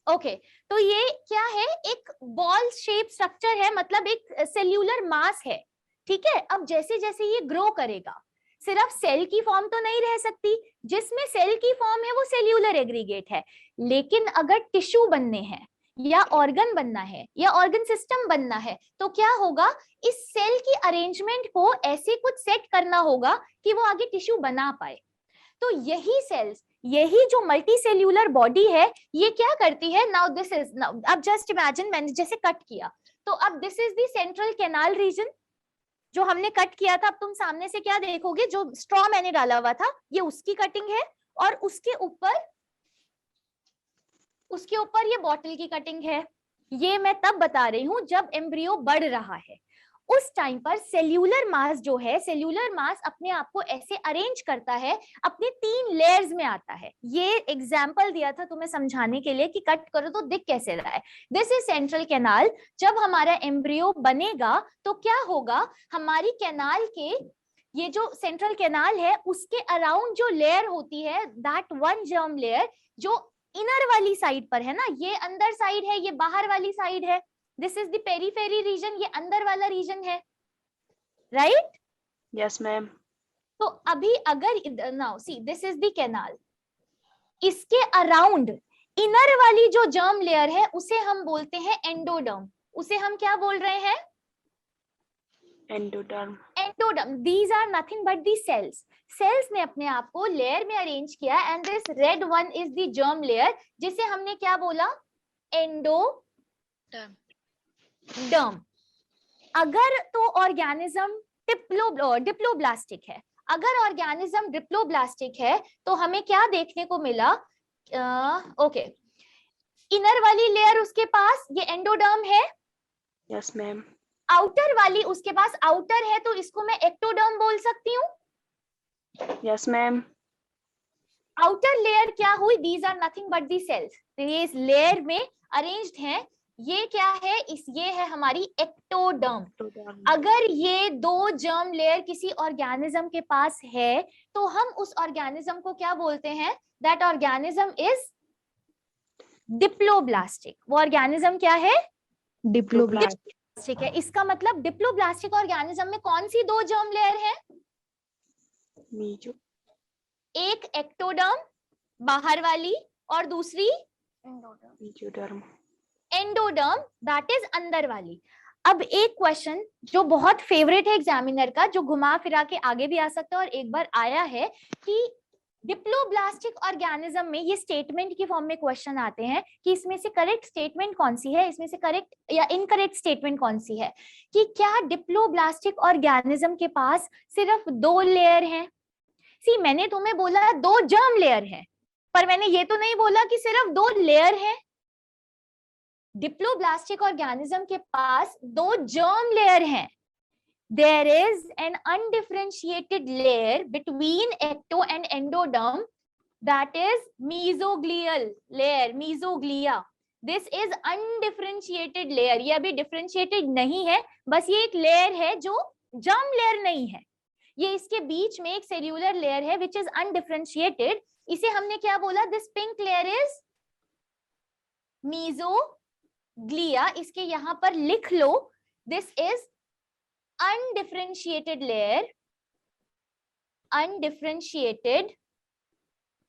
Okay तो ये क्या है, एक बॉल शेप स्ट्रक्चर है, मतलब एक सेल्यूलर मास है, ठीक है। अब जैसे जैसे ये ग्रो करेगा, सिर्फ सेल की फॉर्म तो नहीं रह सकती, जिसमें सेल की फॉर्म है वो सेल्यूलर एग्रीगेट है, लेकिन अगर टिश्यू बनने हैं या ऑर्गन बनना है या ऑर्गन सिस्टम बनना है तो क्या होगा, इस सेल की अरेंजमेंट को ऐसे कुछ सेट करना होगा कि वो आगे टिश्यू बना पाए। तो यही सेल्स, यही जो मल्टी सेल्यूलर बॉडी है, ये क्या करती है, नाउ दिस इज, नाउ अब जस्ट इमेजिन मैंने जैसे कट किया, तो अब this is the central canal region जो हमने कट किया था। अब तुम सामने से क्या देखोगे, जो स्ट्रॉ मैंने डाला हुआ था ये उसकी कटिंग है, और उसके ऊपर ये बॉटल की कटिंग है। ये मैं तब बता रही हूं जब एम्ब्रियो बढ़ रहा है, उस टाइम पर सेल्यूलर मास जो है, सेल्यूलर मास अपने आप को ऐसे अरेंज करता है, अपने 3 लेयर्स में आता है। ये एग्जाम्पल दिया था तुम्हें समझाने के लिए कि कट करो तो दिख कैसे रहा है। This is central canal. जब हमारा एम्ब्रियो बनेगा तो क्या होगा, हमारी कैनाल के, ये जो सेंट्रल कैनाल है उसके अराउंड जो लेयर होती है, दैट वन जर्म लेयर, जो इनर वाली साइड पर है ना, ये अंदर साइड है, ये बाहर वाली साइड है, this is the periphery region, ये अंदर वाला रीजन है, राइट? Yes ma'am. तो अभी अगर now see this is the canal, इसके अराउंड इनर वाली जो जर्म लेयर है उसे हम बोलते हैं एंडोडर्म। उसे हम क्या बोल रहे हैं, endoderm. Endoderm. These are nothing but the cells. Cells ने अपने आप को लेयर में अरेंज किया, and this red one is the germ layer, जिसे हमने क्या बोला, एंडोडर्म। अगर तो ऑर्गेनिज्म डिप्लोब्लास्टिक है, अगर ऑर्गेनिज्म डिप्लोब्लास्टिक है तो हमें क्या देखने को मिला, ओके, इनर वाली लेयर उसके पास ये एंडोडर्म है, यस मैम। आउटर वाली उसके पास आउटर है, तो इसको मैं एक्टोडर्म बोल सकती हूँ। Yes ma'am. आउटर लेयर क्या हुई, these are nothing but the cells, ये इस लेयर में अरेंज्ड हैं। ये क्या है, ये है हमारी एक्टोडर्म। अगर ये 2 जर्म लेयर किसी ऑर्गेनिज्म के पास है तो हम उस ऑर्गेनिज्म को क्या बोलते हैं, दैट ऑर्गेनिज्म इज डिप्लोब्लास्टिक। वो ऑर्गेनिज्म क्या है, डिप्लोब्लास्टिक है। इसका मतलब डिप्लोब्लास्टिक ऑर्गेनिज्म में कौन सी 2 जर्म लेयर है, मीजो, एक एक्टोडर्म बाहर वाली और दूसरी मीजोडर्म। एंडोडर्म दैट इज अंदर वाली। अब एक क्वेश्चन जो बहुत फेवरेट है एग्जामिनर का, जो घुमा फिरा के आगे भी आ सकता है और एक बार आया है, कि डिप्लोब्लास्टिक ऑर्गेनिज्म में ये स्टेटमेंट की फॉर्म में क्वेश्चन आते हैं कि इसमें से करेक्ट स्टेटमेंट कौन सी है, इसमें से करेक्ट या इनकरेक्ट स्टेटमेंट कौन सी है, कि क्या डिप्लोब्लास्टिक ऑर्गेनिज्म के पास सिर्फ 2 लेयर हैं। सी मैंने तुम्हें बोला 2 जर्म लेयर है, पर मैंने ये तो नहीं बोला कि सिर्फ 2 लेयर है। डिप्लोब्लास्टिक ऑर्गेनिज्म के पास 2 जर्म लेयर हैं। There is an undifferentiated layer between ecto and endoderm, that is mesoglial layer, mesoglia. This is undifferentiated layer. ये अभी differentiated नहीं है, बस ये एक layer है जो germ layer नहीं है। ये इसके बीच में एक cellular layer है which is undifferentiated. इसे हमने क्या बोला, this pink layer is mesoglia. इसके यहाँ पर लिख लो, this is undifferentiated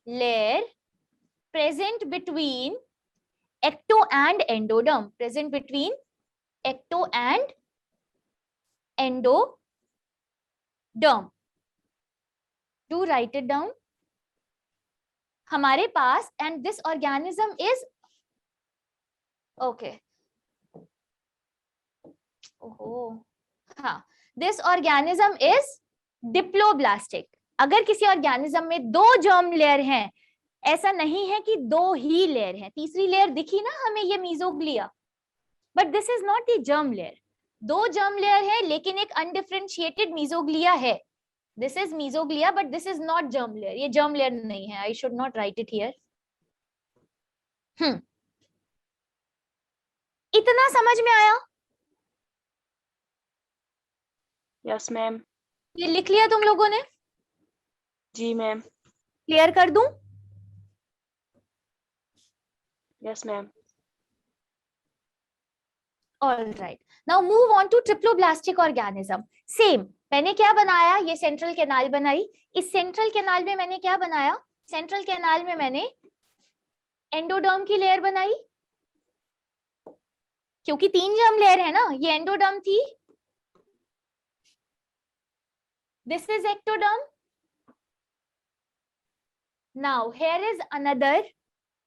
layer present between ecto and endoderm, present between ecto and endoderm. Do write it down. हमारे पास, and this organism is okay, ओहो हाँ, दिस ऑर्गेनिज्म इज डिप्लोब्लास्टिक। अगर किसी organism में 2 जर्म लेयर हैं, ऐसा नहीं है कि 2 ही लेयर हैं, तीसरी लेयर दिखी ना हमें, ये mesoglea, but this is not the germ layer. 2 germ layer है लेकिन एक अनडिफरेंशिएटेड मीजोग्लिया है, this is mesoglea but this is not germ layer, ये जर्म लेयर नहीं है। I should not right it here. इतना समझ में आया? Yes ma'am. ये लिख लिया तुम लोगों ने? जी मैम। क्लियर कर दूं? Yes ma'am. All right, now move on to triploblastic organism. Same, मैंने क्या बनाया, ये सेंट्रल कैनाल बनाई. इस सेंट्रल कैनाल में मैंने क्या बनाया, सेंट्रल कैनाल में मैंने एंडोडर्म की लेयर बनाई, क्योंकि 3 जर्म लेयर है ना. ये एंडोडर्म थी, this is ectoderm. Now here is another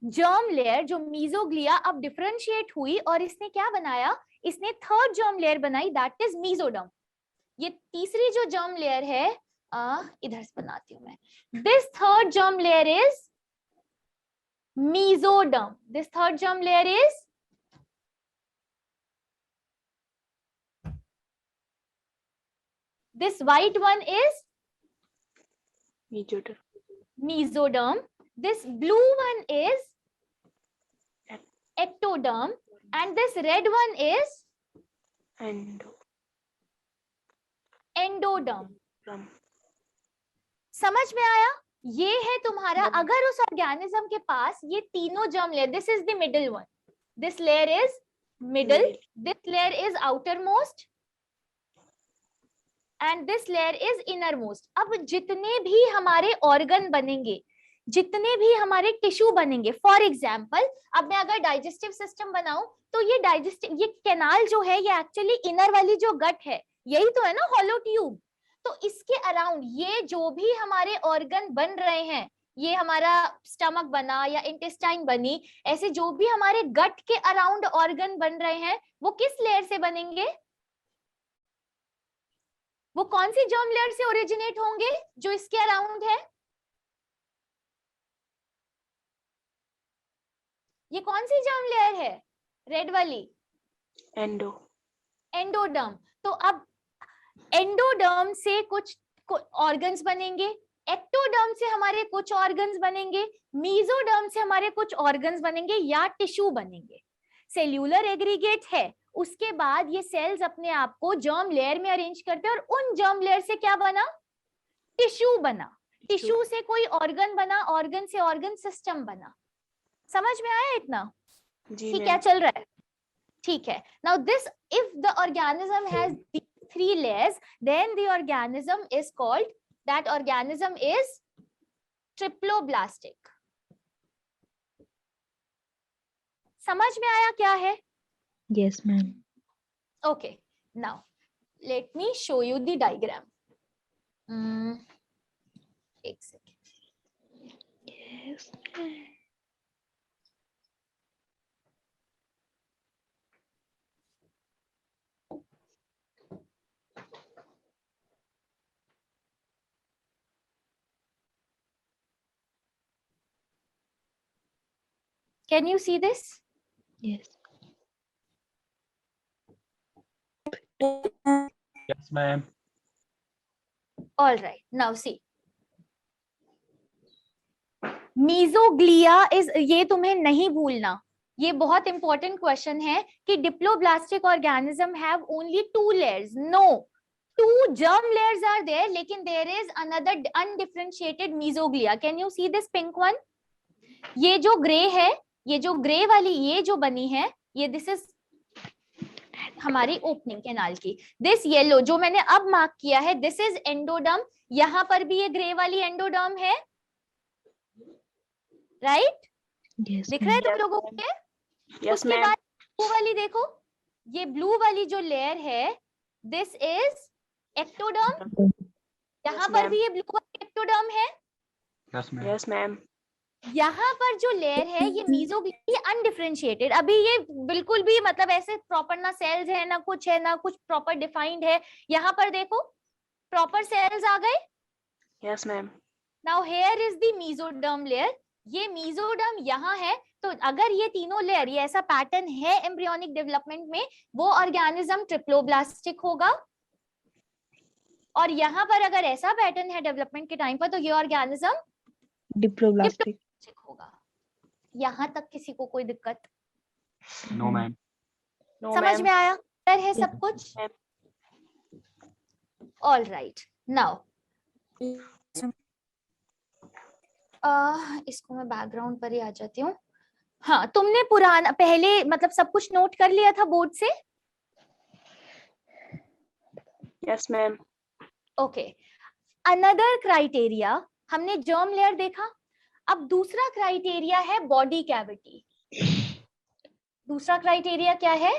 germ layer जो मीजोग्लिया अब डिफरेंशिएट हुई और इसने क्या बनाया, इसने थर्ड जर्म लेयर बनाई, दैट इज मीजोडर्म. ये तीसरी जो जर्म लेयर है, इधर से बनाती हूं मैं. This third germ layer is mesoderm. This third germ layer is this white one is mesoderm. Mesoderm. This blue one is ectoderm, and this red one is endoderm. समझ में आया? ये है तुम्हारा, अगर उस ऑर्गेनिज्म के पास ये तीनों germ layer, this is the middle one, this layer is middle, this layer is outer most and this layer is inner most. अब जितने भी हमारे ऑर्गन बनेंगे, जितने भी हमारे टिश्यू बनेंगे, फॉर एग्जाम्पल अब मैं अगर डाइजेस्टिव सिस्टम बनाऊं तो ये डाइजेस्टिव, ये कैनाल जो है ये एक्चुअली इनर वाली जो गट है, यही तो है ना, हॉलो ट्यूब. तो इसके अराउंड ये जो भी हमारे ऑर्गन बन रहे हैं, ये हमारा स्टमक बना या इंटेस्टाइन बनी, ऐसे जो भी हमारे गट के अराउंड ऑर्गन बन रहे हैं, वो किस लेयर से बनेंगे, वो कौन सी जर्म लेयर से ओरिजिनेट होंगे जो इसके अराउंड है? ये कौन सी जर्म लेयर है, रेड वाली? एंडोडर्म. तो अब एंडोडर्म से कुछ ऑर्गन्स बनेंगे, एक्टोडर्म से हमारे कुछ ऑर्गन्स बनेंगे, मीजोडर्म से हमारे कुछ ऑर्गन्स बनेंगे या टिश्यू बनेंगे. सेल्यूलर एग्रीगेट है, उसके बाद ये सेल्स अपने आप को जर्म लेयर में अरेंज करते हैं और उन जर्म लेयर से क्या बना, टिश्यू बना, टिश्यू से कोई ऑर्गन बना, ऑर्गन से ऑर्गन सिस्टम बना. समझ में आया इतना कि क्या चल रहा है? ठीक है. Now this, if the organism has 3 layers, then the organism is called, that organism is triploblastic. समझ में आया क्या है? Yes, ma'am. Okay, now let me show you the diagram. एक second. Yes. Can you see this? Yes. Yes, ma'am. All right, now see. Mesoglea is, ये तुम्हें नहीं भूलना, ये बहुत इंपॉर्टेंट क्वेश्चन है कि diploblastic organism have only 2 layers. No, 2 germ layers are there, लेकिन there is another undifferentiated mesoglea. Can you see this pink one? ये जो ग्रे है, ये जो ग्रे वाली ये जो बनी है, ये दिस इज हमारी ओपनिंग कैनाल की. दिस येलो जो मैंने अब मार्क किया है, दिस इज एंडोडर्म. यहाँ पर भी ये ग्रे वाली एंडोडर्म है, राइट? Yes. दिख रहा है तुम लोगों को? उसके बाद ब्लू वाली देखो, ये ब्लू वाली जो लेयर है, दिस इज एक्टोडर्म. यहाँ पर भी ये ब्लू वाली एक्टोडर्म है. Yes, ma'am. यहाँ पर जो लेयर है ये मीजोग्लिया अनडिफरेंशिएटेड, अभी ये बिल्कुल भी मतलब ऐसे प्रॉपर ना सेल्स है ना कुछ है, ना कुछ प्रॉपर डिफाइंड है. यहाँ पर देखो प्रॉपर सेल्स आ गए. Yes, ma'am. Now here is the mesoderm layer. ये मीजोडर्म यहाँ है. तो अगर ये तीनों लेयर, ये ऐसा पैटर्न है एम्ब्रियोनिक डेवलपमेंट में, वो ऑर्गेनिज्म ट्रिप्लोब्लास्टिक होगा. और यहाँ पर अगर ऐसा पैटर्न है डेवलपमेंट के टाइम पर, तो ये ऑर्गेनिज्म Diploblastic. होगा. यहाँ तक किसी को कोई दिक्कत? No, ma'am. No, समझ ma'am. में आया? क्लियर है सब कुछ? All right. नाउ इसको मैं बैकग्राउंड पर ही आ जाती हूँ. हाँ, तुमने पुराना पहले मतलब सब कुछ नोट कर लिया था बोर्ड से? Yes, ma'am. Okay, another criteria, हमने जर्म लेयर देखा, अब दूसरा क्राइटेरिया है बॉडी कैविटी। दूसरा क्राइटेरिया क्या है?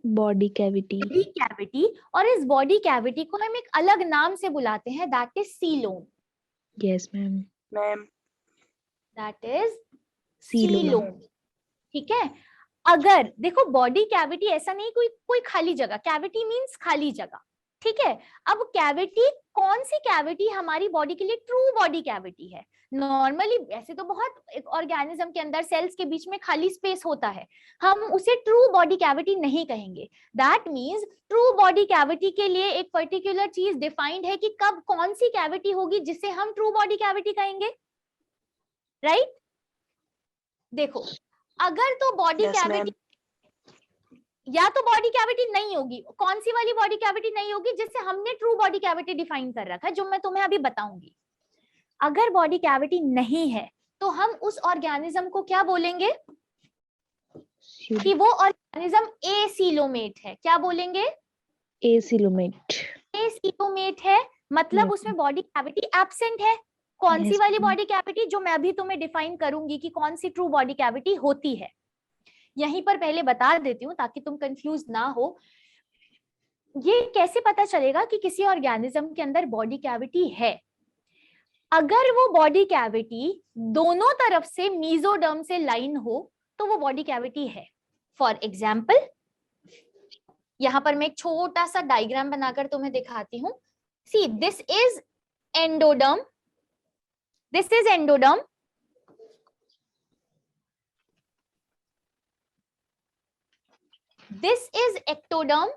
Body cavity. बॉडी कैविटी, और इस बॉडी कैविटी को हम एक अलग नाम से बुलाते हैं, that is coelom. Yes ma'am. Ma'am. That is coelom. Coelom. ठीक है, अगर देखो बॉडी कैविटी ऐसा नहीं कोई खाली जगह, कैविटी मींस खाली जगह, ठीक है। अब कैविटी, कौन सी कैविटी हमारी बॉडी के लिए ट्रू बॉडी कैविटी है? नॉर्मली ऐसे तो बहुत ऑर्गेनिज्म के अंदर सेल्स के बीच में खाली स्पेस होता है, हम उसे ट्रू बॉडी कैविटी नहीं कहेंगे। That means true body cavity के लिए एक पर्टिकुलर चीज डिफाइंड है कि कब कौन सी कैविटी होगी जिसे हम ट्रू बॉडी कैविटी कहेंगे, राइट? देखो, अगर तो बॉडी Yes, कैविटी ma'am. या तो बॉडी कैविटी नहीं होगी, कौन सी वाली बॉडी कैविटी नहीं होगी? जिससे हमने ट्रू बॉडी कैविटी डिफाइन कर रखा है, जो मैं तुम्हें अभी बताऊंगी। अगर बॉडी कैविटी नहीं है तो हम उस ऑर्गेनिज्म को क्या बोलेंगे? कि वो ऑर्गेनिज्म एसीलोमेट है। क्या बोलेंगे? एसीलोमेट। एसीलोमेट है, मतलब Yes. उसमें बॉडी कैविटी एब्सेंट है। कौन सी Yes, वाली ma'am. Body cavity? जो मैं अभी तुम्हें डिफाइन करूंगी कि कौन सी ट्रू बॉडी कैविटी होती है। यहीं पर पहले बता देती हूँ ताकि तुम कंफ्यूज ना हो। ये कैसे पता चलेगा कि किसी ऑर्गेनिज्म के अंदर बॉडी कैविटी है? अगर वो बॉडी कैविटी दोनों तरफ से मेसोडर्म से लाइन हो तो वो बॉडी कैविटी है। फॉर एग्जाम्पल, यहां पर मैं एक छोटा सा डायग्राम बनाकर तुम्हें दिखाती हूँ। See, this is endoderm, this is endoderm, this is ectoderm,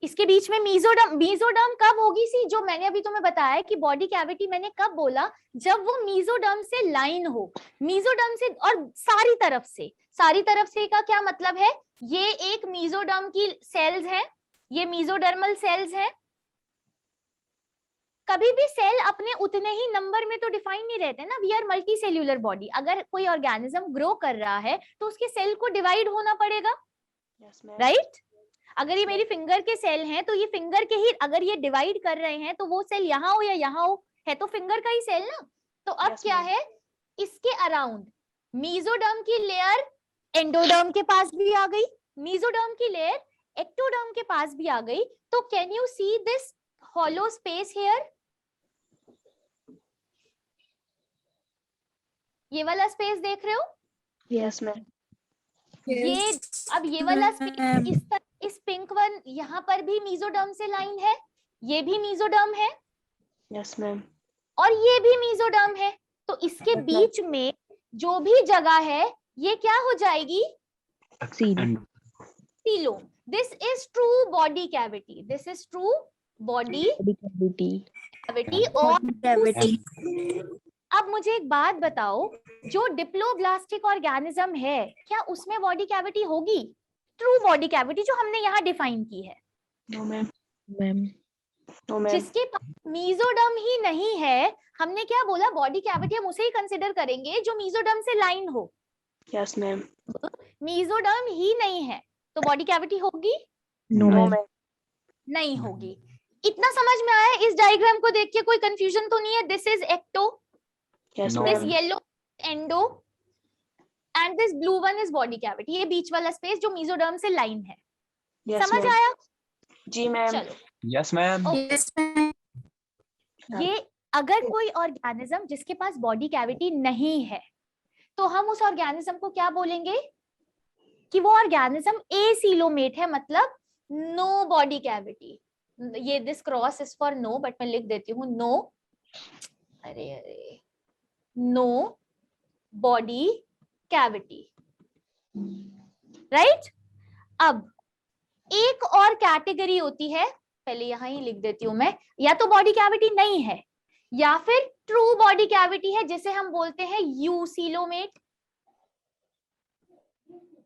इसके बीच में मेसोडर्म। मेसोडर्म कब होगी? सी, जो मैंने अभी तुम्हें बताया कि बॉडी कैविटी मैंने कब बोला? जब वो मेसोडर्म से लाइन हो, मेसोडर्म से और सारी तरफ से। सारी तरफ से का क्या मतलब है? ये एक मेसोडर्म की सेल्स है, ये मेसोडर्मल सेल्स है। कभी भी सेल अपने उतने ही नंबर में तो डिफाइन नहीं रहते ना, we are multicellular body. अगर कोई ऑर्गेनिज्म ग्रो कर रहा है तो उसके सेल को डिवाइड होना पड़ेगा, Yes, ma'am. राइट? अगर ये मेरी फिंगर के सेल हैं तो ये फिंगर के ही, अगर ये डिवाइड कर रहे हैं तो वो सेल यहाँ हो या यहाँ हो, है तो फिंगर का ही सेल ना। तो अब Yes, क्या ma'am. है, इसके अराउंड मेसोडर्म की लेयर एंडोडर्म के पास भी आ गई, मेसोडर्म की लेयर एक्टोडर्म के पास भी आ गई। तो can you see this hollow space here? ये वाला स्पेस देख रहे हो? Yes, ma'am. ये अब ये वाला स्पेस, इस पिंक वन, यहाँ पर भी मेसोडर्म से लाइन है, ये भी मेसोडर्म है Yes, ma'am. और ये भी मेसोडर्म है। तो इसके मतलब- बीच में जो भी जगह है ये क्या हो जाएगी? Seal. Coelom. This is true body cavity, this is true body cavity. Cavity. और अब मुझे एक बात बताओ, जो डिप्लोब्लास्टिक ऑर्गेनिज्म है क्या उसमें बॉडी कैविटी होगी? ट्रू बॉडी कैविटी जो हमने यहाँ डिफाइन की है, No, ma'am. Ma'am. No, ma'am. जिसके पास मेसोडर्म ही नहीं है, हमने क्या बोला? बॉडी कैविटी हम उसे ही कंसिडर करेंगे जो मेसोडर्म से लाइन हो। Yes, ma'am. मेसोडर्म ही नहीं है तो बॉडी कैविटी होगी? No No, ma'am. ma'am. नहीं होगी। इतना समझ में आया? इस डायग्राम को देख के कोई कंफ्यूजन तो नहीं है? This is ecto, Yes, No. This ma'am. Yellow endo and this blue one is body cavity. ये बीच वाला स्पेस जो मेसोडर्म से लाइन है। Yes, समझ ma'am. आया? जी मैम. चलो, Yes, ma'am. ये अगर कोई ऑर्गेनिज्म जिसके पास बॉडी कैविटी नहीं है तो हम उस ऑर्गेनिज्म को क्या बोलेंगे? कि वो ऑर्गेनिज्म एसीलोमेट है, मतलब नो बॉडी कैविटी। ये this cross is for no, but मैं लिख देती हूँ नो, अरे नो बॉडी कैविटी, राइट? अब एक और कैटेगरी होती है, पहले यहां ही लिख देती हूं मैं, या तो बॉडी कैविटी नहीं है या फिर ट्रू बॉडी कैविटी है, जिसे हम बोलते हैं यूसीलोमेट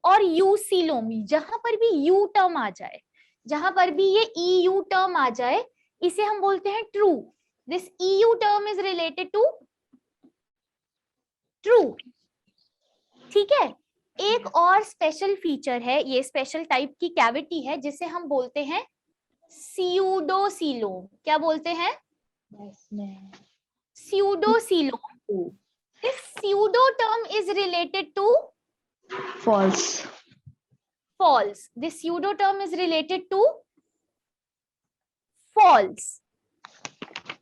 और यूसीलोम। जहां पर भी यू टर्म आ जाए, जहां पर भी ये ईयू टर्म आ जाए, इसे हम बोलते हैं true. This eu term is related to true, ठीक है? एक और स्पेशल फीचर है, ये स्पेशल टाइप की कैविटी है जिसे हम बोलते हैं स्यूडोसीलोम। क्या बोलते हैं? Yes, ma'am. Pseudocoelom. This pseudo term is related to False. false. This pseudo term is related to false.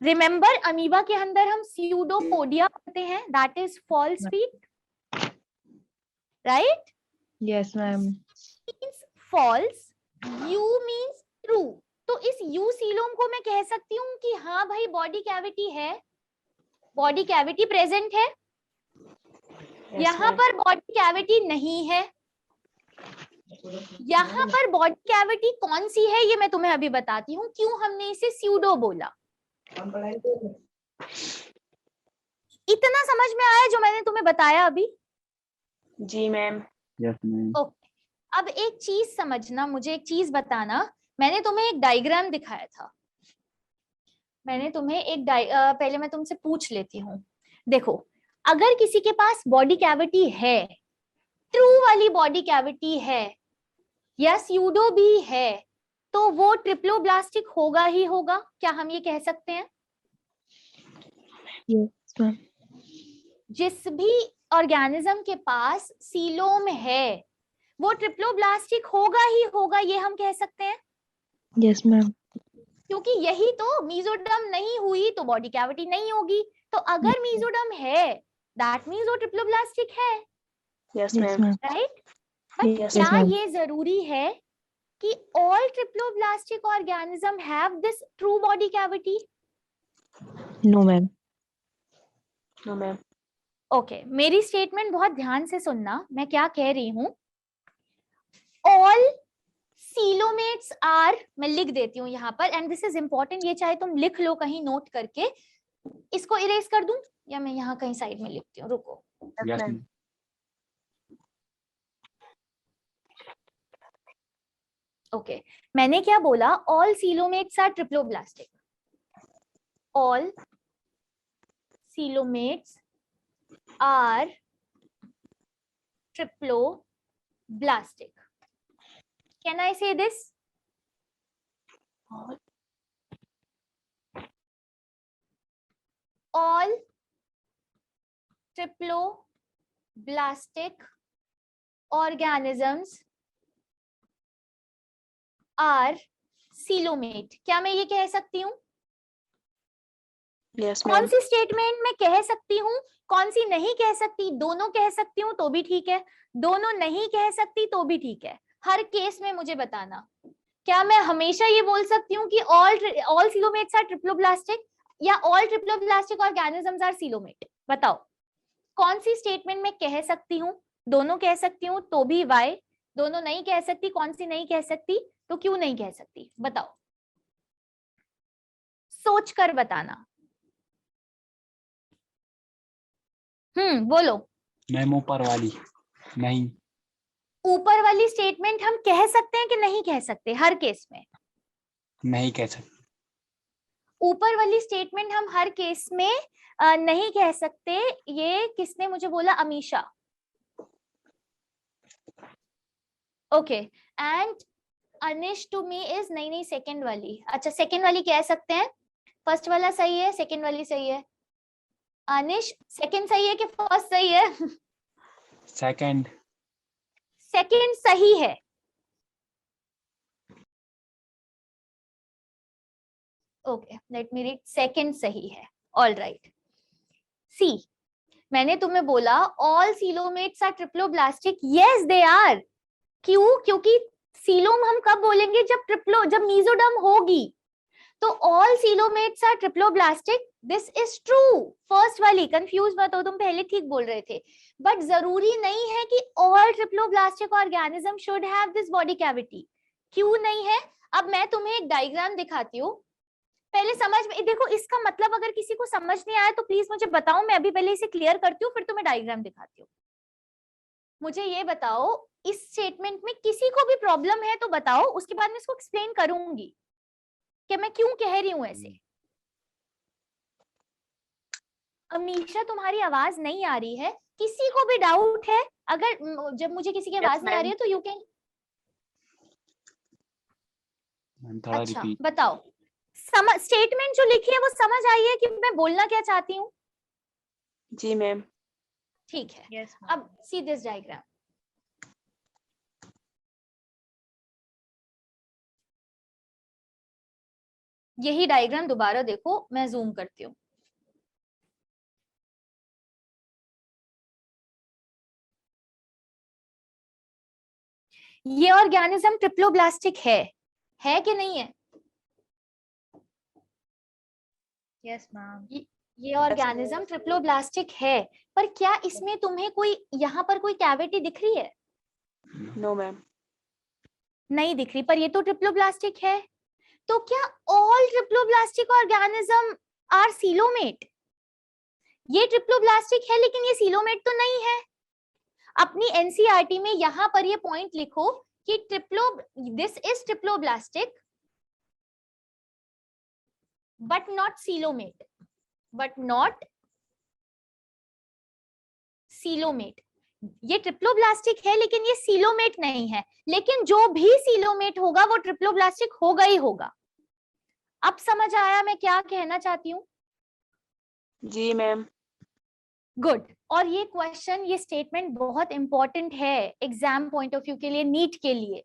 Remember, amoeba के अंदर हम pseudopodia पढ़ते हैं, that is false feet, right? Yes, ma'am. Means false, U means true. तो इस U coelom को मैं कह सकती हूँ कि हाँ भाई बॉडी कैविटी है, बॉडी कैविटी प्रेजेंट है। Yes, यहाँ ma'am. पर बॉडी कैविटी नहीं है। यहाँ पर बॉडी कैविटी कौन सी है ये मैं तुम्हें अभी बताती हूँ, क्यों हमने इसे स्यूडो बोला। इतना समझ में आया जो मैंने तुम्हें बताया अभी? जी मैम। Yes, ma'am. ओके, अब एक चीज समझना, मुझे एक चीज बताना। मैंने तुम्हें एक डायग्राम दिखाया था, मैंने तुम्हें एक पहले मैं तुमसे पूछ लेती हूँ। देखो, अगर किसी के पास बॉडी कैविटी है, ट्रू वाली बॉडी कैविटी है या स्यूडो भी है, तो वो ट्रिप्लोब्लास्टिक होगा ही होगा। क्या हम ये कह सकते हैं? Yes, ma'am. जिस भी ऑर्गेनिज्म के पास सीलोम है वो ट्रिप्लोब्लास्टिक होगा ही होगा, ये हम कह सकते हैं, Yes, ma'am. क्योंकि यही तो मीजोडर्म नहीं हुई तो बॉडी कैविटी नहीं होगी। तो अगर मीजोडर्म है दैट मींस वो ट्रिप्लोब्लास्टिक है, Yes, Yes, ma'am. ma'am. Right? Yes, but क्या ma'am. ये जरूरी है कि all triploblastic organism have this true body cavity? No, ma'am. No, ma'am. Okay, मेरी स्टेटमेंट बहुत ध्यान से सुनना, मैं क्या कह रही हूँ। ऑल सीलोमेट्स आर, मैं लिख देती हूँ यहाँ पर, एंड दिस इज इंपॉर्टेंट, ये चाहे तुम लिख लो कहीं नोट करके। इसको इरेज कर दूं या मैं यहाँ कहीं साइड में लिखती हूँ, रुको। Yes, ma'am. ma'am. ओके, मैंने क्या बोला? All coelomates are triploblastic. All coelomates are triploblastic. Can I say this? All triploblastic organisms are coelomate. क्या मैं ये कह सकती हूँ? Yes, कौन ma'am. सी स्टेटमेंट में कह सकती हूँ, कौन सी नहीं कह सकती? दोनों कह सकती हूँ तो भी ठीक है, दोनों नहीं कह सकती तो भी ठीक है। हर केस में मुझे बताना, क्या मैं हमेशा ये बोल सकती हूँ कि ऑल सीलोमेट्स आर ट्रिप्लोब्लास्टिक या all triploblastic organisms are coelomate? बताओ, कौन सी स्टेटमेंट में कह सकती हूँ? दोनों कह सकती हूँ तो भी वाई, दोनों नहीं कह सकती, कौन सी नहीं कह सकती तो क्यों नहीं कह सकती? बताओ, सोच कर बताना। बोलो। मैम ऊपर वाली नहीं। ऊपर वाली स्टेटमेंट हम कह सकते हैं कि नहीं कह सकते? हर केस में नहीं कह सकते। ऊपर वाली स्टेटमेंट हम हर केस में नहीं कह सकते। ये किसने मुझे बोला? Amisha. Okay, and Anish to me is नहीं सेकंड वाली। अच्छा, सेकंड वाली कह सकते हैं, फर्स्ट वाला सही है, सेकंड वाली सही है। अनिश, सेकंड सही है कि फर्स्ट सही है? सेकंड। सेकंड सही है। Okay, let me read, second सही है। All right. सी, मैंने तुम्हें बोला all coelomates are triploblastic. Yes they are. क्यों? क्योंकि सीलोम हम कब बोलेंगे? जब मीजोडर्म होगी। तो all coelomates are triploblastic, this is true. First वाली कंफ्यूज मत हो, तुम पहले ठीक बोल रहे थे। बट जरूरी नहीं है कि all triploblastic organism should have this body cavity. क्यों नहीं है? अब मैं तुम्हें एक डायग्राम दिखाती हूँ, पहले समझ में देखो। इसका मतलब अगर किसी को समझ नहीं आया तो प्लीज मुझे बताओ, मैं अभी पहले इसे क्लियर करती हूँ, फिर तुम्हें डायग्राम दिखाती हूँ। मुझे ये बताओ, इस स्टेटमेंट में किसी को भी प्रॉब्लम है तो बताओ, उसके बाद मैं इसको एक्सप्लेन करूंगी कि मैं क्यों कह रही हूं ऐसे। अमीशा, तुम्हारी आवाज नहीं आ रही है, किसी को भी डाउट है? अगर जब मुझे किसी की Yes, आवाज नहीं आ रही ma'am. है तो यू कैन। थोड़ा अच्छा रिपीट। बताओ, स्टेटमेंट जो लिखी है वो समझ आई है कि मैं बोलना क्या चाहती हूँ? जी मैम। ठीक है, Yes, अब सी दिस डायग्राम। यही डायग्राम दोबारा देखो, मैं जूम करती हूँ। ये ऑर्गेनिज्म ट्रिप्लोब्लास्टिक है कि नहीं है? Yes, ma'am. ये ऑर्गेनिज्म ट्रिप्लोब्लास्टिक है, पर क्या इसमें तुम्हें कोई यहाँ पर कोई कैविटी दिख रही है? No ma'am. नहीं दिख रही, पर ये तो ट्रिप्लोब्लास्टिक है। तो क्या all triploblastic organism are coelomate? ये ट्रिप्लोब्लास्टिक है लेकिन ये सीलोमेट तो नहीं है। अपनी एनसीईआरटी में यहाँ पर ये पॉइंट लिखो कि this is triploblastic but not coelomate, ये ट्रिप्लोब्लास्टिक है लेकिन ये सीलोमेट नहीं है। लेकिन जो भी सीलोमेट होगा वो ट्रिप्लोब्लास्टिक होगा ही होगा। अब समझ आया मैं क्या कहना चाहती हूँ? जी मैम। गुड। और ये क्वेश्चन, ये स्टेटमेंट बहुत इंपॉर्टेंट है एग्जाम पॉइंट ऑफ व्यू के लिए, नीट के लिए।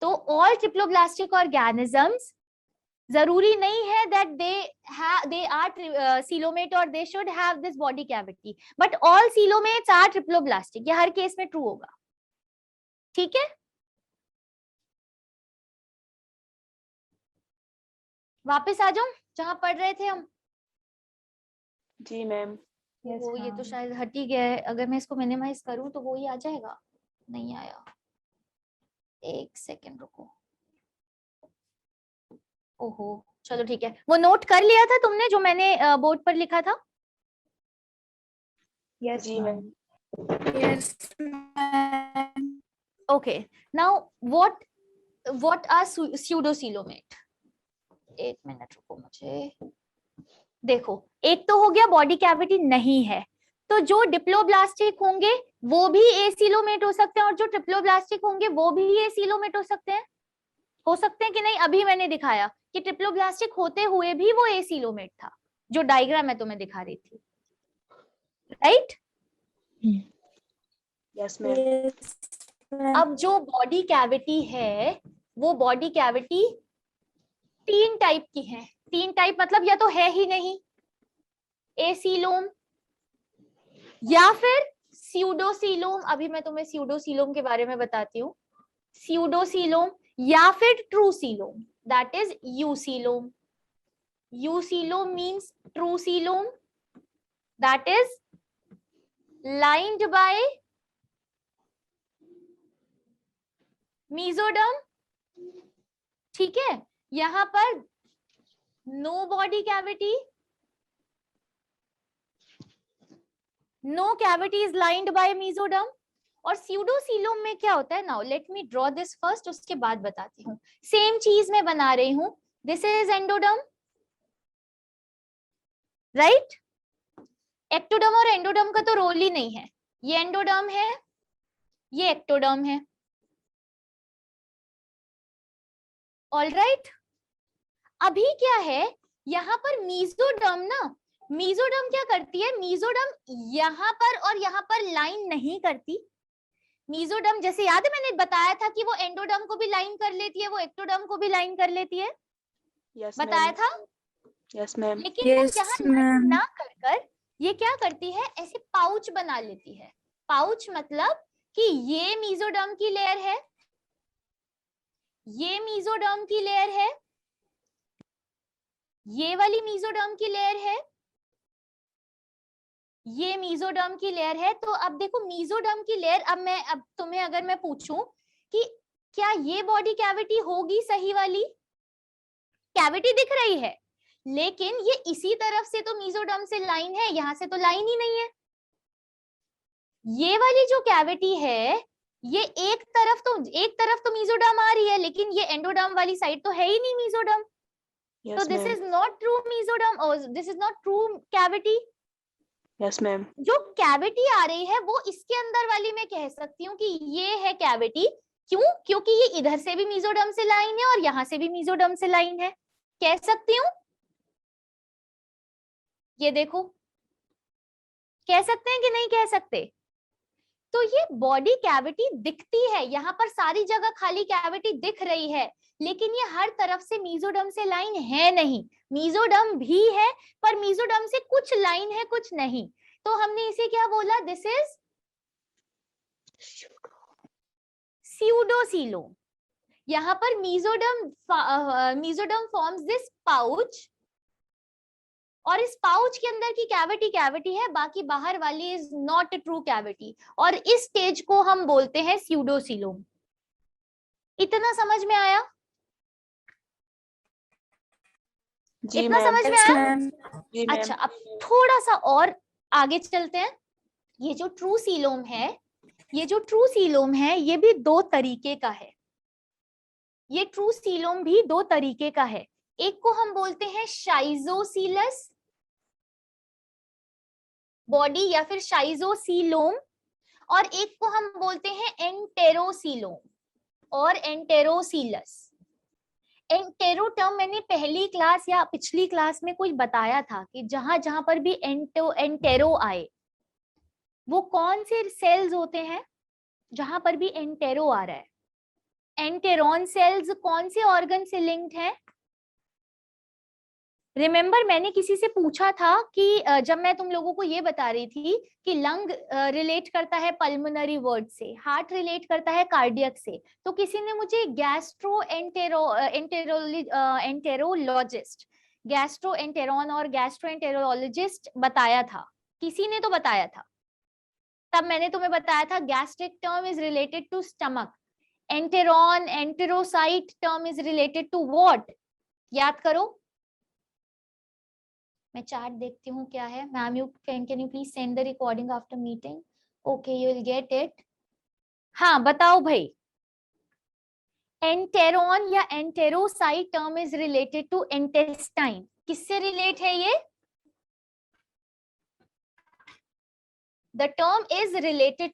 तो ऑल ट्रिप्लोब्लास्टिक ऑर्गेनिजम्स, जरूरी नहीं है that they are coelomate or they should have this body cavity, but all coelomates are triploblastic। ये हर केस में ट्रू होगा, ठीक है? वापस आ जाओ जहां पढ़ रहे थे हम। जी मैम। Yes, वो ये तो ma'am. शायद हट ही गया है। अगर मैं इसको मिनिमाइज करूं तो वो ही आ जाएगा। नहीं आया, एक सेकेंड रुको। ओहो, चलो ठीक है। वो नोट कर लिया था तुमने जो मैंने बोर्ड पर लिखा था? Yes, जी ma'am. Ma'am. Yes, ma'am. Okay, now what are pseudocoelomate? एक मिनट रुको, मुझे देखो। एक तो हो गया बॉडी कैविटी नहीं है, तो जो डिप्लोब्लास्टिक होंगे वो भी एसीलोमेट हो सकते हैं, और जो ट्रिप्लोब्लास्टिक होंगे वो भी एसीलोमेट हो सकते हैं। हो सकते हैं कि नहीं? अभी मैंने दिखाया कि ट्रिप्लोब्लास्टिक होते हुए भी वो एसीलोमेट था, जो डायग्राम मैं तुम्हें दिखा रही थी, right? Yes ma'am. Yes, ma'am. अब जो बॉडी कैविटी है वो बॉडी कैविटी 3 टाइप की है। 3 टाइप मतलब या तो है ही नहीं एसीलोम, या फिर स्यूडोसीलोम। अभी मैं तुम्हें स्यूडोसीलोम के बारे में बताती हूँ। स्यूडोसीलोम या फिर true coelom, that is eucoelom. Eucoelom means true coelom, that is lined by mesoderm, ठीक है? यहां पर no body cavity, no cavity is lined by mesoderm। और स्यूडोसीलोम में क्या होता है? Now let me draw this first, उसके बाद बताती हूँ। सेम चीज मैं बना रही हूं। This is endoderm, right? Ectoderm और एंडोडर्म का तो रोल ही नहीं है। ये एंडोडर्म है, ये एक्टोडर्म है, ऑलराइट। अभी क्या है यहाँ पर मीजोडर्म ना, मीजोडर्म क्या करती है? मीजोडर्म यहाँ पर और यहाँ पर लाइन नहीं करती। मीजोडर्म जैसे याद है मैंने बताया था कि वो एंडोडर्म को भी लाइन कर लेती है, वो एक्टोडर्म को भी लाइन कर लेती है, यस बताया था। Yes ma'am. लेकिन वो यहाँ लाइन ना कर ये क्या करती है? ऐसे पाउच बना लेती है। पाउच मतलब कि ये मीजोडर्म की लेयर है, ये मीजोडर्म की लेयर है, ये वाली मीजोडर्म की लेयर है, ये मीजोडर्म की लेयर है। तो अब देखो मीजोडर्म की लेयर, अब तुम्हें अगर मैं पूछूं कि क्या ये बॉडी कैविटी होगी सही वाली? कैविटी दिख रही है लेकिन ये इसी तरफ से तो मीजोडर्म से लाइन है, यहां से तो लाइन ही नहीं है। ये वाली जो कैविटी है ये एक तरफ तो मीजोडर्म आ रही है, लेकिन ये एंडोडर्म वाली साइड तो है ही नहीं मीजोडर्म। तो yes this ma'am. Is not true mesoderm, और this is not true cavity. Yes, ma'am. जो कैविटी आ रही है वो इसके अंदर वाली मैं कह सकती हूँ कि ये है कैविटी। क्यों? क्योंकि ये इधर से भी मेसोडर्म से लाइन है और यहाँ से भी मेसोडर्म से लाइन है। कह सकती हूँ? ये देखो, कह सकते हैं कि नहीं कह सकते? तो ये बॉडी कैविटी दिखती है, यहाँ पर सारी जगह खाली कैविटी दिख रही है, लेकिन ये हर तरफ से मेसोडर्म से लाइन है नहीं। मेसोडर्म भी है पर मेसोडर्म से कुछ लाइन है कुछ नहीं। तो हमने इसे क्या बोला? This is pseudocoelom. यहाँ पर मेसोडर्म फॉर्म्स दिस पाउच, और इस पाउच के अंदर की कैविटी है, बाकी बाहर वाली इज नॉट ट्रू कैविटी, और इस स्टेज को हम बोलते हैं स्यूडोसीलोम। इतना समझ में आया? जी इतना मैम. समझ में Yes, आया? ma'am. जी मैम. अच्छा, अब थोड़ा सा और आगे चलते हैं। ये जो ट्रू सीलोम है, ये भी दो तरीके का है। ये ट्रू सीलोम भी दो तरीके का है। एक को हम बोलते हैं शाइजोसीलस बॉडी या फिर शाइजोसीलोम, और एक को हम बोलते हैं एंटेरोसीलोम और एंटेरोसीलस। एंटेरो टर्म मैंने पहली क्लास या पिछली क्लास में कोई बताया था कि जहां जहां पर भी एंटेरो आए, वो कौन से सेल्स होते हैं जहां पर भी एंटेरो आ रहा है? एंटेरॉन सेल्स कौन से ऑर्गन से लिंक्ड है? रिमेम्बर मैंने किसी से पूछा था कि जब मैं तुम लोगों को ये बता रही थी कि लंग रिलेट करता है पल्मोनरी वर्ड से, हार्ट रिलेट करता है कार्डियक से, तो किसी ने मुझे गैस्ट्रोएंटेरोलॉजिस्ट और गैस्ट्रोएंटेरोलॉजिस्ट बताया था। किसी ने तो बताया था, तब मैंने तुम्हें बताया था gastric term is related to stomach, enteron enterocyte term is related to what? याद करो। मैं चार्ट देखती हूँ क्या है। Ma'am you can you please send the recording after meeting? Okay, you will get it. हाँ बताओ भाई। एंटेरॉन या enterocyte term is related to intestine. किससे रिलेट है ये? The term is related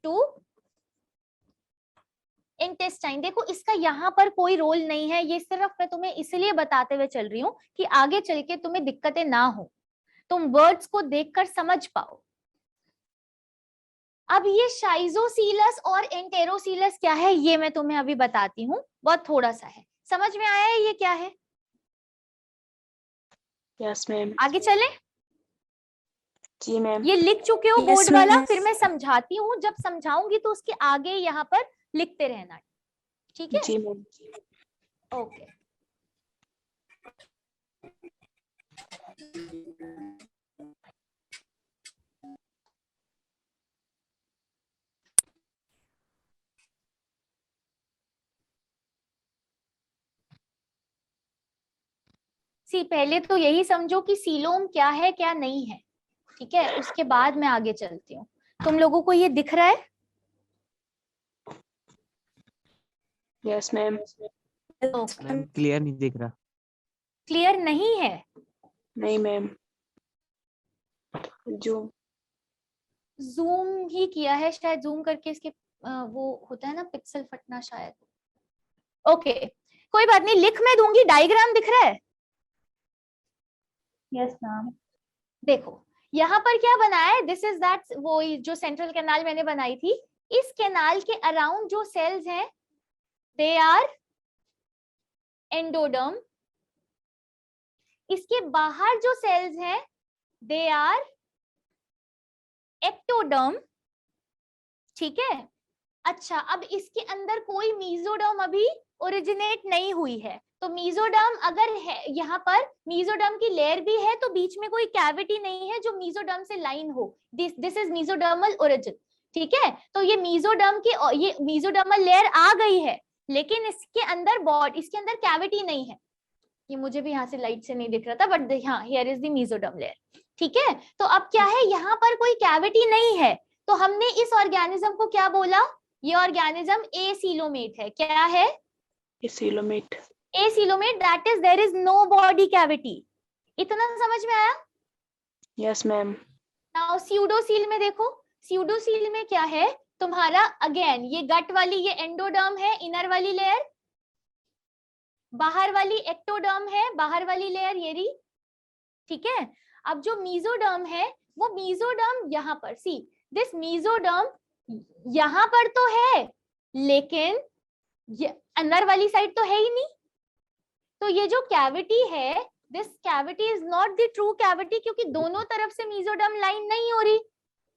to intestine. देखो इसका यहाँ पर कोई रोल नहीं है, ये सिर्फ मैं तुम्हें इसलिए बताते हुए चल रही हूँ कि आगे चल के तुम्हें दिक्कतें ना हो, तुम वर्ड्स को देखकर समझ पाओ। अब ये शाइजोसीलस और एंटेरोसीलस क्या है ये मैं तुम्हें अभी बताती हूँ, बहुत थोड़ा सा है। समझ में आया है ये क्या है? Yes ma'am. आगे चले? जी मैम. ये लिख चुके हो Yes, बोर्ड वाला? ma'am. फिर मैं समझाती हूँ, जब समझाऊंगी तो उसके आगे यहाँ पर लिखते रहना, ठीक है? जी मैम. ओके। पहले तो यही समझो कि सीलोम क्या है क्या नहीं है, ठीक है? उसके बाद मैं आगे चलती हूँ। तुम लोगों को ये दिख रहा है? Yes ma'am. मैम क्लियर नहीं दिख रहा। क्लियर नहीं है? नहीं मैम. जो जूम ही किया है शायद, जूम करके इसके वो होता है ना पिक्सल फटना शायद। ओके कोई बात नहीं, लिख मैं दूंगी। डायग्राम दिख रहा है? Yes, ma'am. देखो यहाँ पर क्या बनाया है, दिस इज दैट, वो जो सेंट्रल कैनाल मैंने बनाई थी, इस कैनाल के अराउंड जो सेल्स हैं दे आर एंडोडर्म, इसके बाहर जो सेल्स हैं दे आर एक्टोडर्म, ठीक है? अच्छा, अब इसके अंदर कोई मेसोडर्म अभी ओरिजिनेट नहीं हुई है, तो मेसोडर्म अगर है, यहाँ पर मेसोडर्म की लेयर भी है तो बीच में कोई कैविटी नहीं है जो मेसोडर्म से लाइन हो। दिस इज मेसोडर्मल ओरिजिन, ठीक है? तो ये मेसोडर्म की ये मेसोडर्मल लेयर आ गई है, लेकिन इसके अंदर कैविटी नहीं है। ये मुझे भी यहाँ से लाइट से नहीं दिख रहा था, बट हाँ here is the mesoderm layer, ठीक है? तो अब क्या है, यहाँ पर कोई कैविटी नहीं है, तो हमने इस ऑर्गेनिज्म को क्या बोला? ये ऑर्गेनिज्म एसीलोमेट है। क्या है? Acoelomate. Acoelomate, that is there is no body cavity. इतना समझ में आया? Yes, ma'am. नाउ स्यूडोसील में देखो, स्यूडोसील में क्या है तुम्हारा, अगेन ये गट वाली ये एंडोडर्म है, इनर वाली लेयर, बाहर वाली एक्टोडर्म है, बाहर वाली लेयर ये रही, ठीक है। अब जो मीजोडर्म है वो मीजोडर्म यहाँ पर, सी दिस मीजोडर्म यहाँ पर तो है, लेकिन ये अंदर वाली साइड तो है ही नहीं। तो ये जो कैविटी है, this cavity is not the true cavity, क्योंकि दोनों तरफ से मीजोडर्म लाइन नहीं हो रही।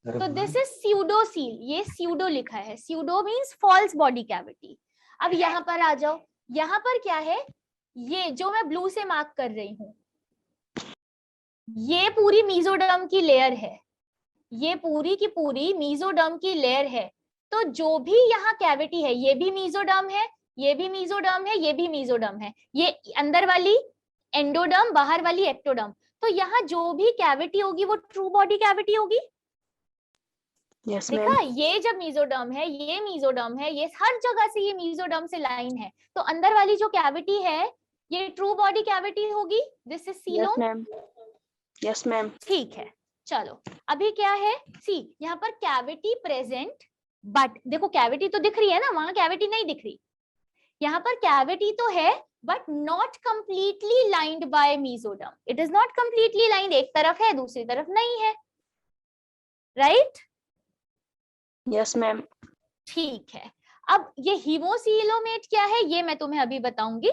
तो दिस इज स्यूडोसील, ये स्यूडो लिखा है, pseudo means false body cavity. अब यहाँ पर आ जाओ, यहाँ पर क्या है, ये जो मैं ब्लू से मार्क कर रही हूँ, ये पूरी मीजोडर्म की लेयर है, ये पूरी की पूरी मीजोडर्म की लेयर है। तो जो भी यहाँ कैविटी है, ये भी मीजोडर्म है, ये भी मीजोडर्म है, ये भी मीजोडर्म है, ये अंदर वाली एंडोडर्म, बाहर वाली एक्टोडर्म। तो यहाँ जो भी कैविटी होगी वो ट्रू बॉडी कैविटी होगी। Yes, देखा, ma'am. ये जब मीजोडर्म है, ये मीजोडर्म है, ये हर जगह से ये मीजोडर्म से लाइन है, तो अंदर वाली जो कैविटी है ये ट्रू बॉडी कैविटी होगी। This is Yes, coelom, ma'am. Yes, ma'am. ठीक है। चलो अभी क्या है, सी यहाँ पर कैविटी प्रेजेंट, बट देखो कैविटी तो दिख रही है ना, वहां कैविटी नहीं दिख रही। यहाँ पर कैविटी तो है but not completely lined by mesoderm, it is not completely lined, एक तरफ है दूसरी तरफ नहीं है, राइट? Yes, ma'am. ठीक है। अब ये हीमोसीलोमेट क्या है ये मैं तुम्हें अभी बताऊंगी,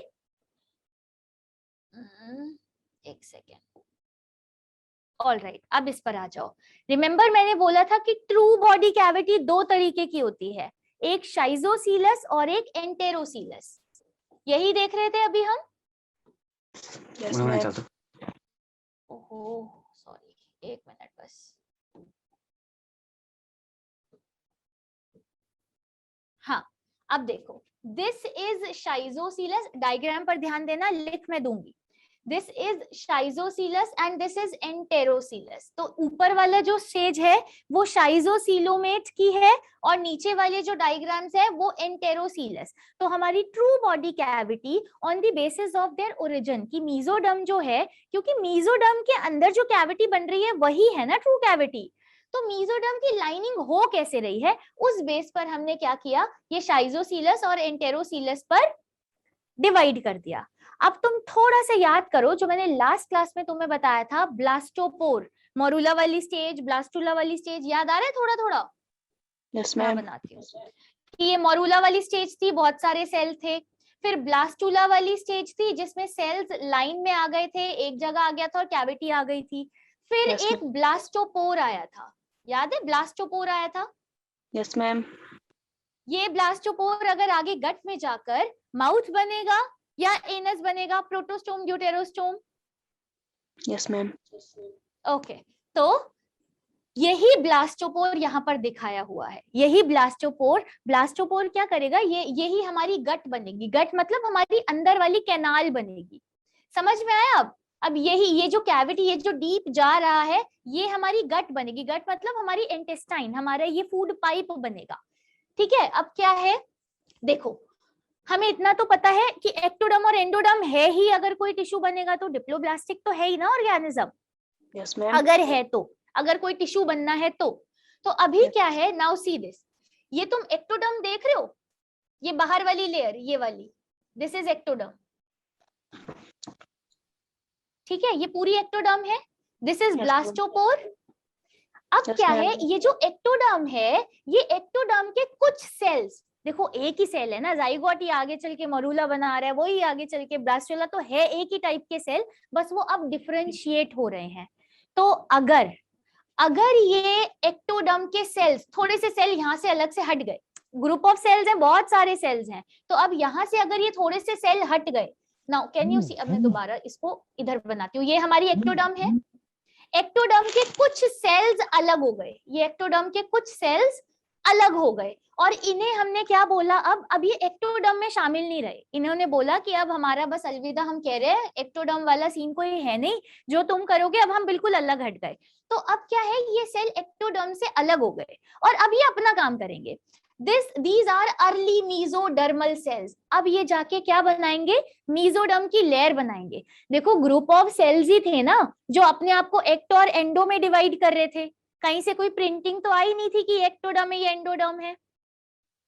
एक सेकेंड। ऑलराइट, अब इस पर आ जाओ। रिमेंबर मैंने बोला था कि ट्रू बॉडी कैविटी दो तरीके की होती है, एक शाइजोसीलस और एक एंटेरोसीलस, यही देख रहे थे अभी हम। Yes, ma'am. ओहो सॉरी, एक मिनट बस। हाँ, अब देखो, दिस इज शाइजोसीलस, डायग्राम पर ध्यान देना, लिख मैं दूंगी। This is schizocoelous and this is enterocoelous. तो ऊपर वाला जो स्टेज है वो शाइजोसीलोमेट की है और नीचे वाले जो डायग्राम्स है वो एंटेरोसीलस। तो हमारी true body cavity on the basis of their origin की मीजोडर्म जो है, क्योंकि मीजोडर्म के अंदर जो कैविटी बन रही है वही है ना ट्रू कैविटी, तो मीजोडर्म की लाइनिंग हो कैसे रही है उस बेस पर हमने क्या किया, ये शाइजोसीलस और एंटेरोसीलस पर डिवाइड कर दिया। अब तुम थोड़ा सा याद करो जो मैंने लास्ट क्लास में तुम्हें बताया था, ब्लास्टोपोर, मोरूला वाली स्टेज, ब्लास्टुला वाली स्टेज, याद आ रहा है थोड़ा थोड़ा? Yes, मैं ma'am. बनाती हूँ कि ये मोरूला वाली स्टेज थी, बहुत सारे सेल थे। फिर ब्लास्टुला वाली स्टेज थी जिसमें सेल्स लाइन में आ गए थे, एक जगह आ गया था और कैविटी आ गई थी। फिर Yes, एक ब्लास्टोपोर आया था, याद है ब्लास्टोपोर आया था? Yes, ma'am. ये ब्लास्टोपोर अगर आगे गट में जाकर माउथ बनेगा या एनस बनेगा, protostome deuterostome? Yes, ma'am. Okay, तो यही ब्लास्टोपोर यहाँ पर दिखाया हुआ है, यही ब्लास्टोपोर। ब्लास्टोपोर क्या करेगा, यही हमारी गट बनेगी, गट मतलब हमारी अंदर वाली कैनाल बनेगी। समझ में आया? अब यही ये जो कैविटी, ये जो डीप जा रहा है, ये हमारी गट बनेगी। गट मतलब हमारी इंटेस्टाइन, हमारा ये फूड पाइप बनेगा, ठीक है। अब क्या है, देखो हमें इतना तो पता है कि एक्टोडर्म और एंडोडर्म है ही, अगर कोई टिश्यू बनेगा तो डिप्लोब्लास्टिक तो है ही ना ऑर्गेनिज्म, Yes, ma'am. अगर है तो, अगर कोई टिश्यू बनना है तो अभी क्या है, नाउ सी दिस, ये तुम एक्टोडर्म देख रहे हो, ये बाहर वाली लेयर, ये वाली, दिस इज एक्टोडर्म, ठीक है, ये पूरी एक्टोडर्म है। This is Yes, blastopore. अब Yes, क्या ma'am. है, ये जो एक्टोडर्म है, ये एक्टोडर्म के कुछ सेल्स, देखो एक ही सेल है ना, जाइगोट ही आगे चल के मरूला बना रहा है, वही आगे चल के ब्लास्टुला, तो है एक ही टाइप के सेल, बस वो अब डिफरेंशिएट हो रहे हैं। तो अगर ये एक्टोडर्म के सेल्स, थोड़े से सेल यहाँ से अलग से हट गए, ग्रुप ऑफ सेल्स हैं, बहुत सारे सेल्स हैं, तो अब यहाँ से अगर ये थोड़े से सेल हट गए, नाउ कैन यू सी, अब मैं दोबारा इसको इधर बनाती हूँ, ये हमारी एक्टोडर्म है, एक्टोडर्म के कुछ सेल्स अलग हो गए, ये एक्टोडर्म के कुछ सेल्स अलग हो गए, और इन्हें हमने क्या बोला, अब ये एक्टोडर्म में शामिल नहीं रहे, इन्होंने बोला कि अब हमारा बस अलविदा, हम कह रहे हैं एक्टोडर्म वाला सीन कोई है नहीं, जो तुम करोगे, अब हम बिल्कुल अलग हट गए। तो अब क्या है, ये सेल एक्टोडर्म से अलग हो गए और अब ये अपना काम करेंगे। these are early mesodermal cells. अब ये जाके क्या बनाएंगे, मीजोडर्म की लेयर बनाएंगे. देखो ग्रुप ऑफ सेल्स ही थे ना जो अपने आप को एक्टो और एंडो में डिवाइड कर रहे थे. कहीं से कोई प्रिंटिंग तो आई नहीं थी कि एक्टोडर्म है या एंडोडर्म है,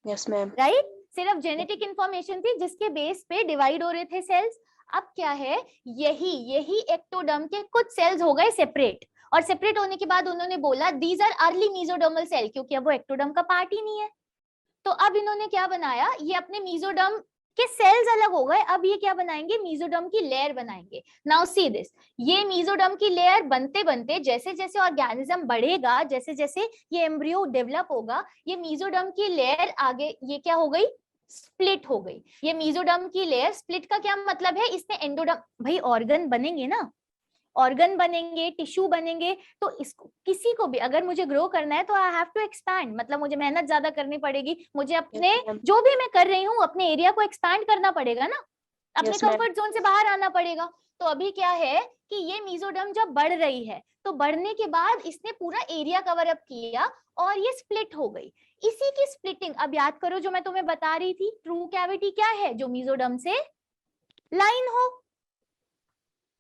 Yes, ma'am. राइट? सिर्फ जेनेटिक इंफॉर्मेशन थी जिसके बेस पे डिवाइड हो रहे थे सेल्स. अब क्या है, यही एक्टोडर्म के कुछ सेल्स हो गए सेपरेट, और सेपरेट होने के बाद उन्होंने बोला these are early mesodermal cell, क्योंकि अब वो एक्टोडर्म का पार्ट ही नहीं है. तो अब इन्होंने क्या बनाया, ये अपने मीजोडर्म के सेल्स अलग हो गए, अब ये क्या बनाएंगे, मीजोडर्म की लेयर बनाएंगे. नाउ सी दिस, ये मीजोडर्म की लेयर बनते बनते जैसे जैसे ऑर्गेनिज्म बढ़ेगा, जैसे जैसे ये एम्ब्रियो डेवलप होगा, ये मीजोडर्म की लेयर आगे ये क्या हो गई, स्प्लिट हो गई. ये मीजोडर्म की लेयर स्प्लिट का क्या मतलब है, इसने एंडोडर्म, भाई ऑर्गन बनेंगे ना, ऑर्गन बनेंगे, टिश्यू बनेंगे, तो इसको किसी को भी अगर मुझे ग्रो करना है तो आई हैव टू एक्सपैंड, मतलब मुझे मेहनत ज्यादा करनी पड़ेगी, मुझे अपने Yes, ma'am. जो भी मैं कर रही हूँ अपने एरिया को एक्सपैंड करना पड़ेगा ना, अपने Yes, ma'am. कंफर्ट जोन से बाहर आना पड़ेगा. तो अभी क्या है कि ये मीजोडर्म जब बढ़ रही है तो बढ़ने के बाद इसने पूरा एरिया कवर अप किया और ये स्प्लिट हो गई. इसी की स्प्लिटिंग अब याद करो जो मैं तुम्हें बता रही थी, ट्रू कैविटी क्या है, जो मीजोडर्म से लाइन हो.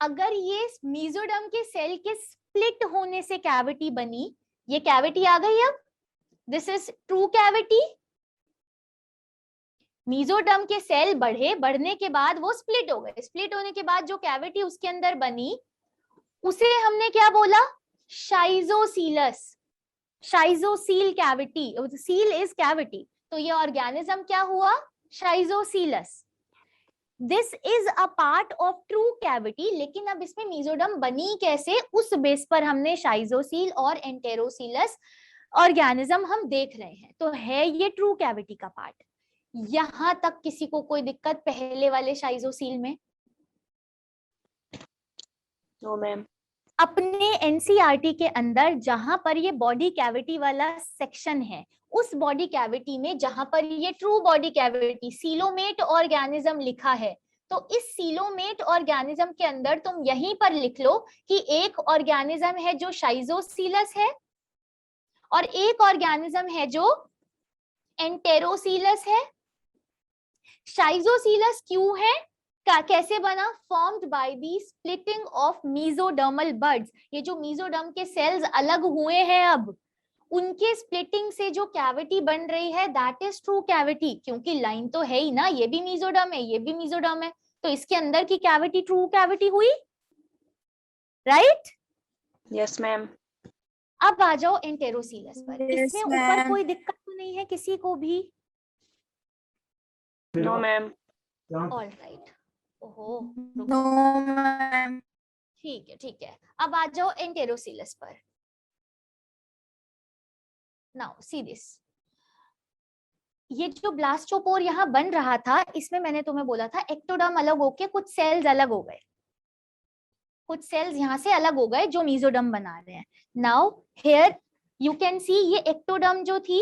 अगर ये मीजोडर्म के सेल के स्प्लिट होने से कैविटी बनी, ये कैविटी आ गई. अब this is true cavity. Mesoderm के सेल बढ़े, बढ़ने के बाद वो स्प्लिट हो गए, स्प्लिट होने के बाद जो कैविटी उसके अंदर बनी उसे हमने क्या बोला, शाइजोसीलस, शाइजोसील कैविटी. सील इज कैविटी, तो ये ऑर्गेनिज्म क्या हुआ, schizocoelous. This is a part of true cavity. लेकिन अब इसमें मीजोडर्म बनी कैसे, उस बेस पर हमने शाइजोसील और एंटेरोसीलस ऑर्गेनिज्म हम देख रहे हैं. तो है ये ट्रू कैविटी का पार्ट. यहां तक किसी को कोई दिक्कत पहले वाले शाइजोसील में? No, ma'am. अपने एनसीईआरटी के अंदर जहां पर ये बॉडी कैविटी वाला सेक्शन है, उस बॉडी कैविटी में जहां पर ये true body cavity coelomate organism लिखा है, तो इस सीलोमेट ऑर्गेनिज्म के अंदर तुम यहीं पर लिख लो कि एक ऑर्गेनिज्म है जो शाइजोसीलस है और एक ऑर्गेनिज्म है जो एंटेरोसीलस है. शाइजोसीलस क्यों है, कैसे बना, formed by the splitting of mesodermal buds. ये जो मीजोडर्म के सेल्स अलग हुए हैं अब, उनके स्प्लिटिंग से जो कैविटी बन रही है दैट इज ट्रू कैविटी. क्योंकि लाइन तो है ही ना, ये भी मीजोडर्म है, ये भी मीजोडर्म है, तो इसके अंदर की कैविटी ट्रू कैविटी हुई, राइट? Yes, ma'am. अब आ जाओ एंटेरोसीलस पर. Yes, इसमें ऊपर ma'am. कोई दिक्कत तो नहीं है किसी को भी? No, ma'am. All right. ओहो, No, ma'am. ठीक है ठीक है. अब आ जाओ एंटेरोसीलस पर. नाउ सी दिस, ये जो ब्लास्टोपोर यहाँ बन रहा था, इसमें मैंने तुम्हें बोला था एक्टोडर्म अलग होके कुछ सेल्स अलग हो गए, कुछ सेल्स यहाँ से अलग हो गए जो मीजोडर्म बना रहे हैं. Now here you can see, ये एक्टोडर्म जो थी,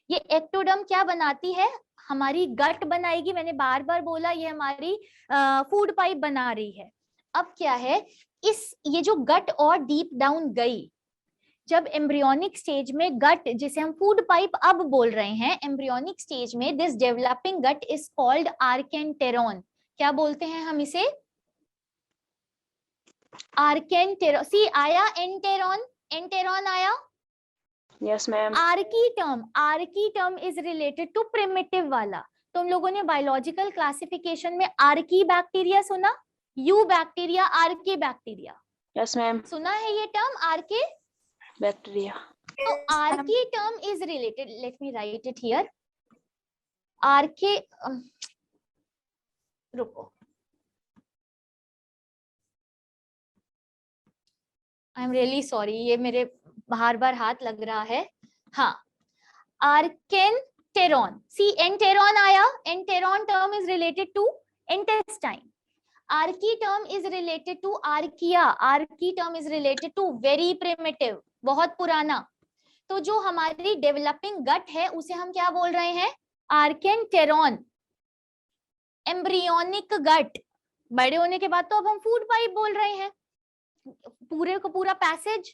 ये एक्टोडर्म क्या बनाती है, हमारी गट बनाएगी. मैंने बार बार बोला ये हमारी फूड पाइप बना रही है. अब क्या है, ये जो गट और डीप डाउन गई, जब एम्ब्रियोनिक स्टेज में गट, जिसे हम फूड पाइप अब बोल रहे हैं, एम्ब्रियोनिक स्टेज में this developing gut is called archenteron. क्या बोलते हैं हम इसे, आर्केंटेरॉन. सी आया एंटेरॉन, एंटेरॉन आया. Yes, ma'am. Archi term is related to primitive वाला. तुम लोगों ने बायोलॉजिकल क्लासिफिकेशन में आर्की बैक्टीरिया सुना, eubacteria, archaebacteria Yes, ma'am. सुना है ये टर्म आर्के? Bacteria. तो archae term is related, let me write it here. Archae, रुको, आई एम रियली सॉरी, ये मेरे बार बार हाथ लग रहा है. हाँ, आर्केंटेरॉन. सी एंटेरॉन आया, enteron term is related to intestine. Archi term is related to archaea. Archi term is related to very primitive, बहुत पुराना. तो जो हमारी डेवलपिंग गट है उसे हम क्या बोल रहे हैं, आर्केंटेरॉन. एम्ब्रियोनिक गट, बड़े होने के बाद तो अब हम फूड पाइप बोल रहे हैं, पूरे को पूरा पैसेज.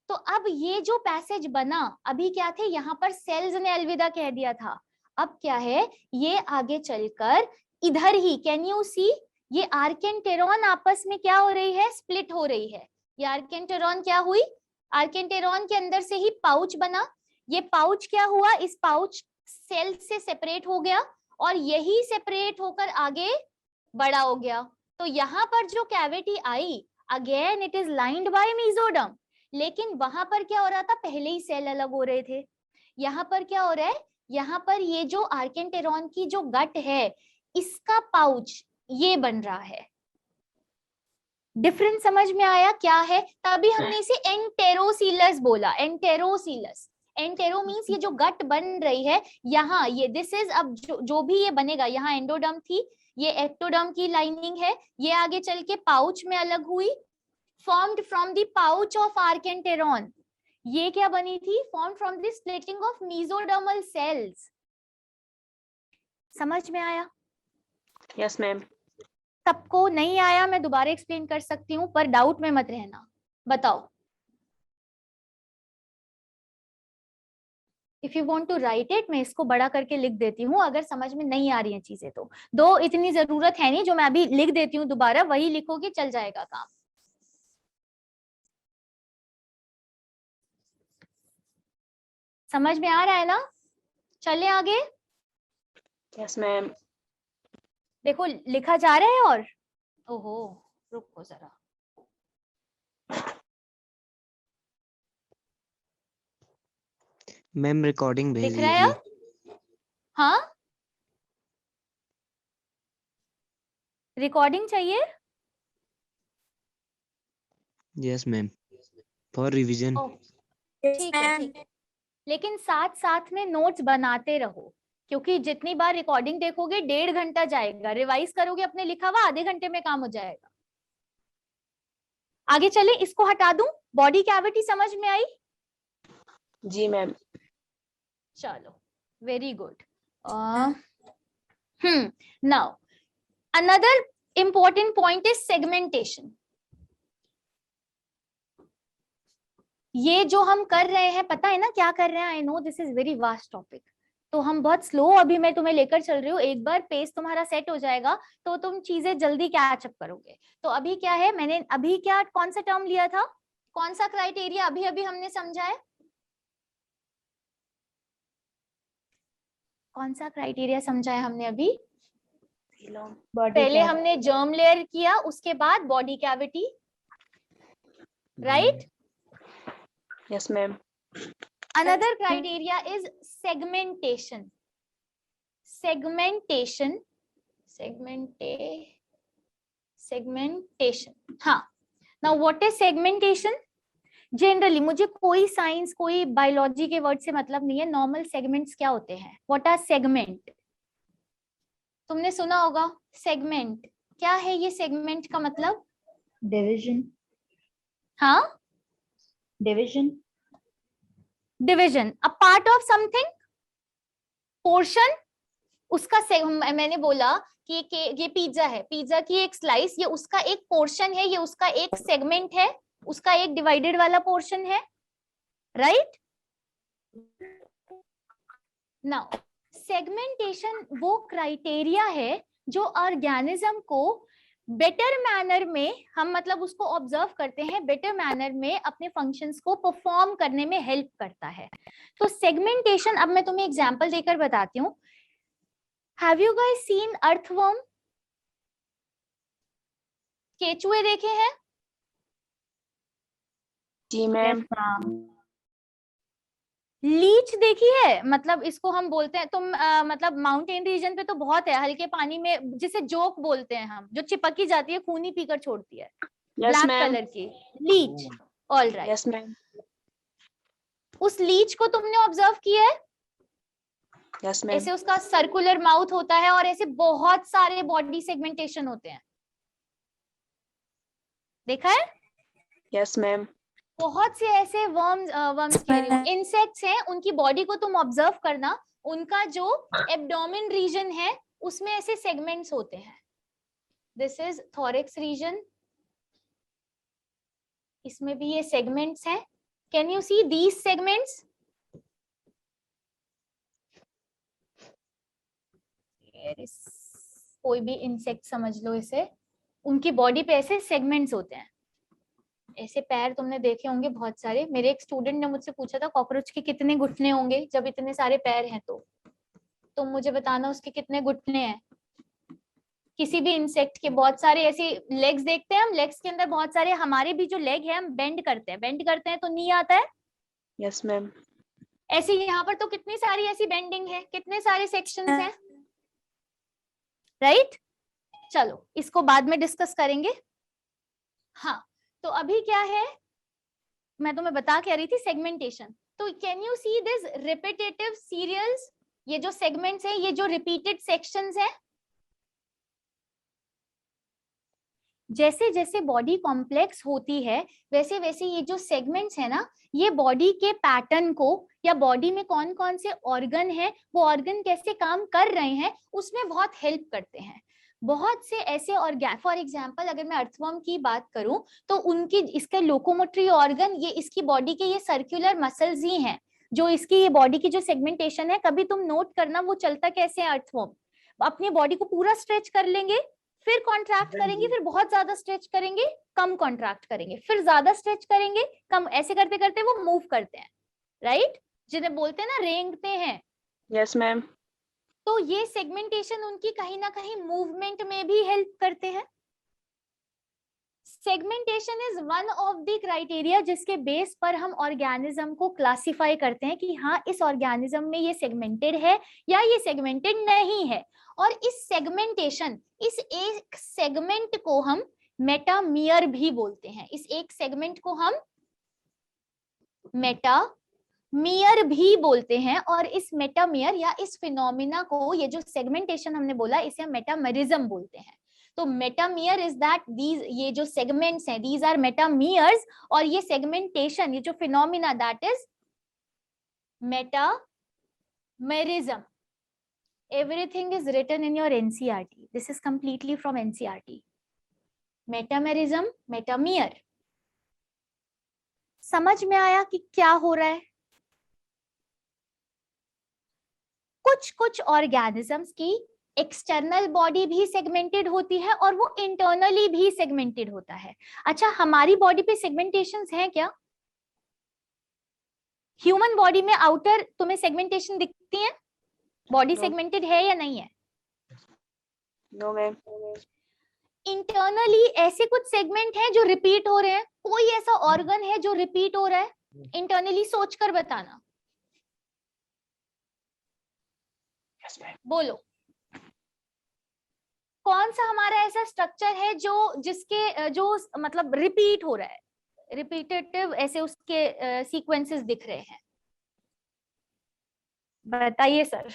तो अब ये जो पैसेज बना, अभी क्या थे यहाँ पर सेल्स ने अलविदा कह दिया था, अब क्या है ये आगे चलकर इधर ही, कैन यू सी, ये आर्केंटेरॉन आपस में क्या हो रही है, स्प्लिट हो रही है। ये आर्केंटेरॉन क्या हुई, आर्केंटेरॉन के अंदर से ही पाउच बना, ये पाउच क्या हुआ, इस पाउच सेल से सेपरेट हो गया और यही सेपरेट होकर आगे बड़ा हो गया। तो यहाँ पर जो cavity I, again it is lined bye mesoderm, लेकिन वहां पर क्या हो रहा था, पहले ही सेल अलग हो रहे थे। यहाँ पर क्या हो रहा है, यहाँ पर ये जो आर्केंटेरॉन की जो गट है, इसका पाउच ये बन रहा है। डिफरेंस समझ में आया क्या है? तभी हमने इसे एंटेरोसीलस बोला, एंटेरोसीलस। एंटेरो मींस ये जो गट बन रही है यहाँ, ये दिस इज, अब जो भी ये बनेगा, यहाँ एंडोडर्म थी, ये एक्टोडर्म की लाइनिंग है, ये आगे चल के पाउच में अलग हुई, formed from the pouch of archenteron. ये क्या बनी थी, formed from the splitting of mesodermal cells. समझ में आया? Yes ma'am. सबको नहीं आया मैं दोबारा एक्सप्लेन कर सकती हूँ, पर डाउट में मत रहना। बताओ, if you want to write it, मैं इसको बड़ा करके लिख देती हूँ अगर समझ में नहीं आ रही है चीजें तो। दो इतनी जरूरत है नहीं, जो मैं अभी लिख देती हूँ दोबारा वही लिखोगे, चल जाएगा काम। समझ में आ रहा है ना? चले आगे। Yes ma'am. देखो लिखा जा रहा है, और ओहो रुको जरा, मैम रिकॉर्डिंग भेज दिख रहा है? दीजिए। हाँ, रिकॉर्डिंग चाहिए? Yes ma'am, for revision. ठीक है ठीक है, लेकिन साथ साथ में नोट्स बनाते रहो, क्योंकि जितनी बार रिकॉर्डिंग देखोगे 1.5 घंटा जाएगा, रिवाइज करोगे अपने लिखा हुआ, आधे घंटे में काम हो जाएगा। आगे चले, इसको हटा दूं, बॉडी कैविटी समझ में आई? जी मैम। चलो very good. Now another important point is segmentation. ये जो हम कर रहे हैं, पता है ना क्या कर रहे हैं? I know this is very vast topic, तो हम बहुत स्लो अभी मैं तुम्हें लेकर चल रही हूँ, एक बार पेस तुम्हारा सेट हो जाएगा तो तुम चीजें जल्दी कैच अप करोगे। तो अभी क्या है, मैंने अभी क्या कौन सा टर्म लिया था, कौन सा क्राइटेरिया अभी अभी हमने समझा है, कौन सा क्राइटेरिया समझा है हमने अभी? पहले हमने जर्म लेयर किया, उसके बाद body cavity, right? Yes ma'am. Another criteria is segmentation. Segmentation. हाँ, now what is segmentation? Generally मुझे कोई साइंस कोई बायोलॉजी के वर्ड से मतलब नहीं है, नॉर्मल सेगमेंट्स क्या होते हैं, व्हाट आर सेगमेंट? तुमने सुना होगा सेगमेंट, क्या है ये सेगमेंट का मतलब? डिवीजन। हाँ, division. Division, a part of something, portion उसका। मैंने बोला कि ये पिज्जा है, पिज्जा की एक स्लाइस, ये उसका एक पोर्शन है, ये उसका एक सेगमेंट है, उसका एक डिवाइडेड वाला पोर्शन है, राइट? नाउ सेगमेंटेशन वो क्राइटेरिया है जो ऑर्गेनिज्म को बेटर मैनर में, हम मतलब उसको ऑब्जर्व करते हैं, बेटर मैनर में अपने फंक्शंस को परफॉर्म करने में हेल्प करता है। तो सेगमेंटेशन, अब मैं तुम्हें एग्जांपल देकर बताती हूँ। Have you guys seen earthworm? केचुए देखे हैं? जी मैम। लीच देखी है? मतलब इसको हम बोलते हैं, तुम मतलब माउंटेन रीजन पे तो बहुत है, हल्के पानी में जिसे जोक बोलते हैं हम, जो चिपकी जाती है, खून ही पीकर छोड़ती है, यस ब्लैक मैम। कलर की leech. All right, yes ma'am. उस लीच को तुमने ऑब्जर्व किया है? Yes ma'am. ऐसे उसका सर्कुलर माउथ होता है और ऐसे बहुत सारे बॉडी सेगमेंटेशन होते हैं, देखा है? Yes ma'am. बहुत से ऐसे वर्म्स कह रही हूँ, इंसेक्ट्स हैं, उनकी बॉडी को तुम ऑब्जर्व करना, उनका जो एब्डोमेन रीजन है उसमें ऐसे सेगमेंट्स होते हैं। दिस इज थोरैक्स रीजन, इसमें भी ये सेगमेंट्स हैं, Can you see these segments? कोई भी इंसेक्ट समझ लो इसे, उनकी बॉडी पे ऐसे सेगमेंट्स होते हैं, ऐसे पैर तुमने देखे होंगे बहुत सारे। मेरे एक स्टूडेंट ने मुझसे पूछा था कॉकरोच के कितने घुटने होंगे जब इतने सारे पैर हैं, तो तुम मुझे बताना उसके कितने घुटने हैं। किसी भी इंसेक्ट के बहुत सारे ऐसे लेग्स देखते हैं हम, लेग्स के अंदर बहुत सारे, हमारे भी जो लेग है हम बेंड करते हैं तो नी आता है। Yes, ma'am. ऐसे यहाँ पर तो कितनी सारी ऐसी बेंडिंग है, कितने सारे सेक्शंस हैं, राइट? चलो इसको बाद में डिस्कस करेंगे। हाँ, तो अभी क्या है, मैं तुम्हें बता क्या रही थी, सेगमेंटेशन। तो can you see this repetitive serials, ये जो सेगमेंट्स हैं, ये जो रिपीटेड सेक्शंस हैं, जैसे जैसे बॉडी कॉम्प्लेक्स होती है वैसे वैसे ये जो सेगमेंट्स है ना, ये बॉडी के पैटर्न को, या बॉडी में कौन कौन से ऑर्गन है, वो ऑर्गन कैसे काम कर रहे हैं, उसमें बहुत हेल्प करते हैं। बहुत से ऐसे ऑर्गन, फॉर एग्जांपल अगर मैं अर्थवर्म की बात करूं तो उनकी, इसका लोकोमोटरी ऑर्गन, ये इसकी बॉडी के ये सर्कुलर मसल्स ही हैं, जो इसकी ये बॉडी की जो सेगमेंटेशन है, कभी तुम नोट करना वो चलता कैसे है। अर्थवर्म अपनी बॉडी को पूरा स्ट्रेच कर लेंगे, फिर कॉन्ट्रैक्ट करेंगे, फिर बहुत ज्यादा स्ट्रेच करेंगे, कम कॉन्ट्रैक्ट करेंगे, फिर ज्यादा स्ट्रेच करेंगे, कम, ऐसे करते करते वो मूव करते हैं, राइट? जिन्हें बोलते हैं ना रेंगते हैं। Yes, ma'am. तो ये सेगमेंटेशन उनकी कहीं ना कहीं मूवमेंट में भी हेल्प करते हैं। Segmentation is one of the criteria जिसके बेस पर हम ऑर्गेनिज्म को क्लासिफाई करते हैं कि हाँ इस ऑर्गेनिज्म में ये सेगमेंटेड है या ये सेगमेंटेड नहीं है। और इस सेगमेंटेशन, इस एक सेगमेंट को हम मेटामियर भी बोलते हैं, इस एक सेगमेंट को हम मेटामियर भी बोलते हैं। और इस मेटामियर या इस फिनोमिना को, ये जो सेगमेंटेशन हमने बोला, इसे हम मेटामेरिज्म बोलते हैं। तो मेटामियर इज दैट दीज, ये जो सेगमेंट्स हैं दीज आर मेटामियर्स, और ये सेगमेंटेशन, ये जो phenomena, that is metamerism. Everything is written in your NCERT. This is completely from NCERT. Metamerism, metamer. समझ में आया कि क्या हो रहा है? कुछ कुछ ऑर्गेनिजम्स की एक्सटर्नल बॉडी भी सेगमेंटेड होती है और वो इंटरनली भी सेगमेंटेड होता है। अच्छा, हमारी बॉडी पे सेगमेंटेशंस हैं क्या? ह्यूमन बॉडी में आउटर तुम्हें सेगमेंटेशन दिखती है? बॉडी सेगमेंटेड है या नहीं है? No, ma'am. इंटरनली ऐसे कुछ सेगमेंट हैं जो रिपीट हो रहे हैं? कोई ऐसा ऑर्गन है जो रिपीट हो रहा है इंटरनली? सोचकर बताना। Yes, ma'am. बोलो, कौन सा हमारा ऐसा स्ट्रक्चर है जो, जिसके जो मतलब रिपीट हो रहा है, रिपीटेटिव ऐसे उसके सीक्वेंसेस दिख रहे हैं? बताइए सर।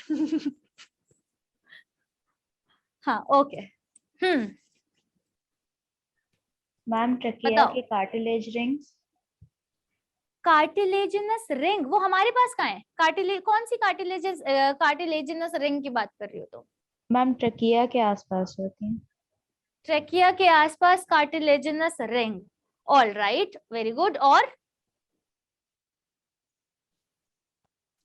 हाँ, ओके। मैम ट्रकिया बताओ। के कार्टिलेज रिंग्स। कार्टिलेजिनस रिंग वो हमारे पास कहाँ है? कार्टिलेज, कौन सी कार्टिलेजिनस रिंग की बात कर रही हो तुम? मैम ट्रकिया के आसपास होती हैं। ट्रेकिया के आसपास cartilaginous ring, all right, very good. और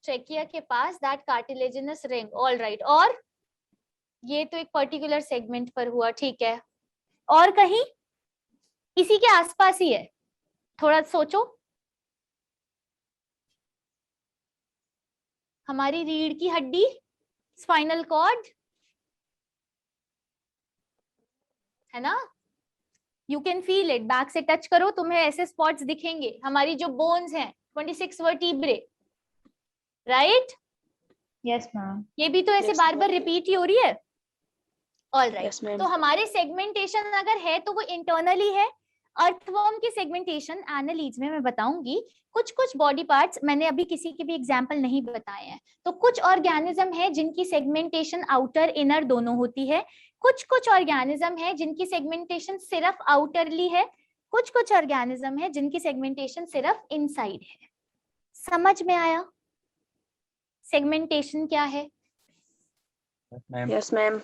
ट्रेकिया के पास that cartilaginous ring, all right. और ये तो एक पर्टिकुलर सेगमेंट पर हुआ, ठीक है। और कहीं इसी के आसपास ही है? थोड़ा सोचो। हमारी रीढ़ की हड्डी, स्पाइनल कॉर्ड, है ना? You can feel it, back से टच करो, तुम्हें ऐसे स्पॉट्स दिखेंगे। हमारी जो बोन्स हैं 26 वर्टिब्रे, राइट? Yes ma'am. ये भी तो ऐसे Yes, बार ma'am. बार रिपीट ही हो रही है, ऑल राइट। Yes, ma'am. तो हमारे सेगमेंटेशन अगर है तो वो इंटरनली है। अर्थवर्म की सेगमेंटेशन एनालिज में मैं बताऊंगी। कुछ कुछ बॉडी पार्ट्स मैंने अभी किसी के भी एग्जांपल नहीं बताए हैं। तो कुछ ऑर्गेनिज्म है जिनकी सेगमेंटेशन आउटर इनर दोनों होती है। कुछ कुछ ऑर्गेनिज्म है जिनकी सेगमेंटेशन सिर्फ आउटरली है। कुछ कुछ ऑर्गेनिज्म है जिनकी सेगमेंटेशन सिर्फ इनसाइड है। समझ में आया सेगमेंटेशन क्या है? Yes, ma'am.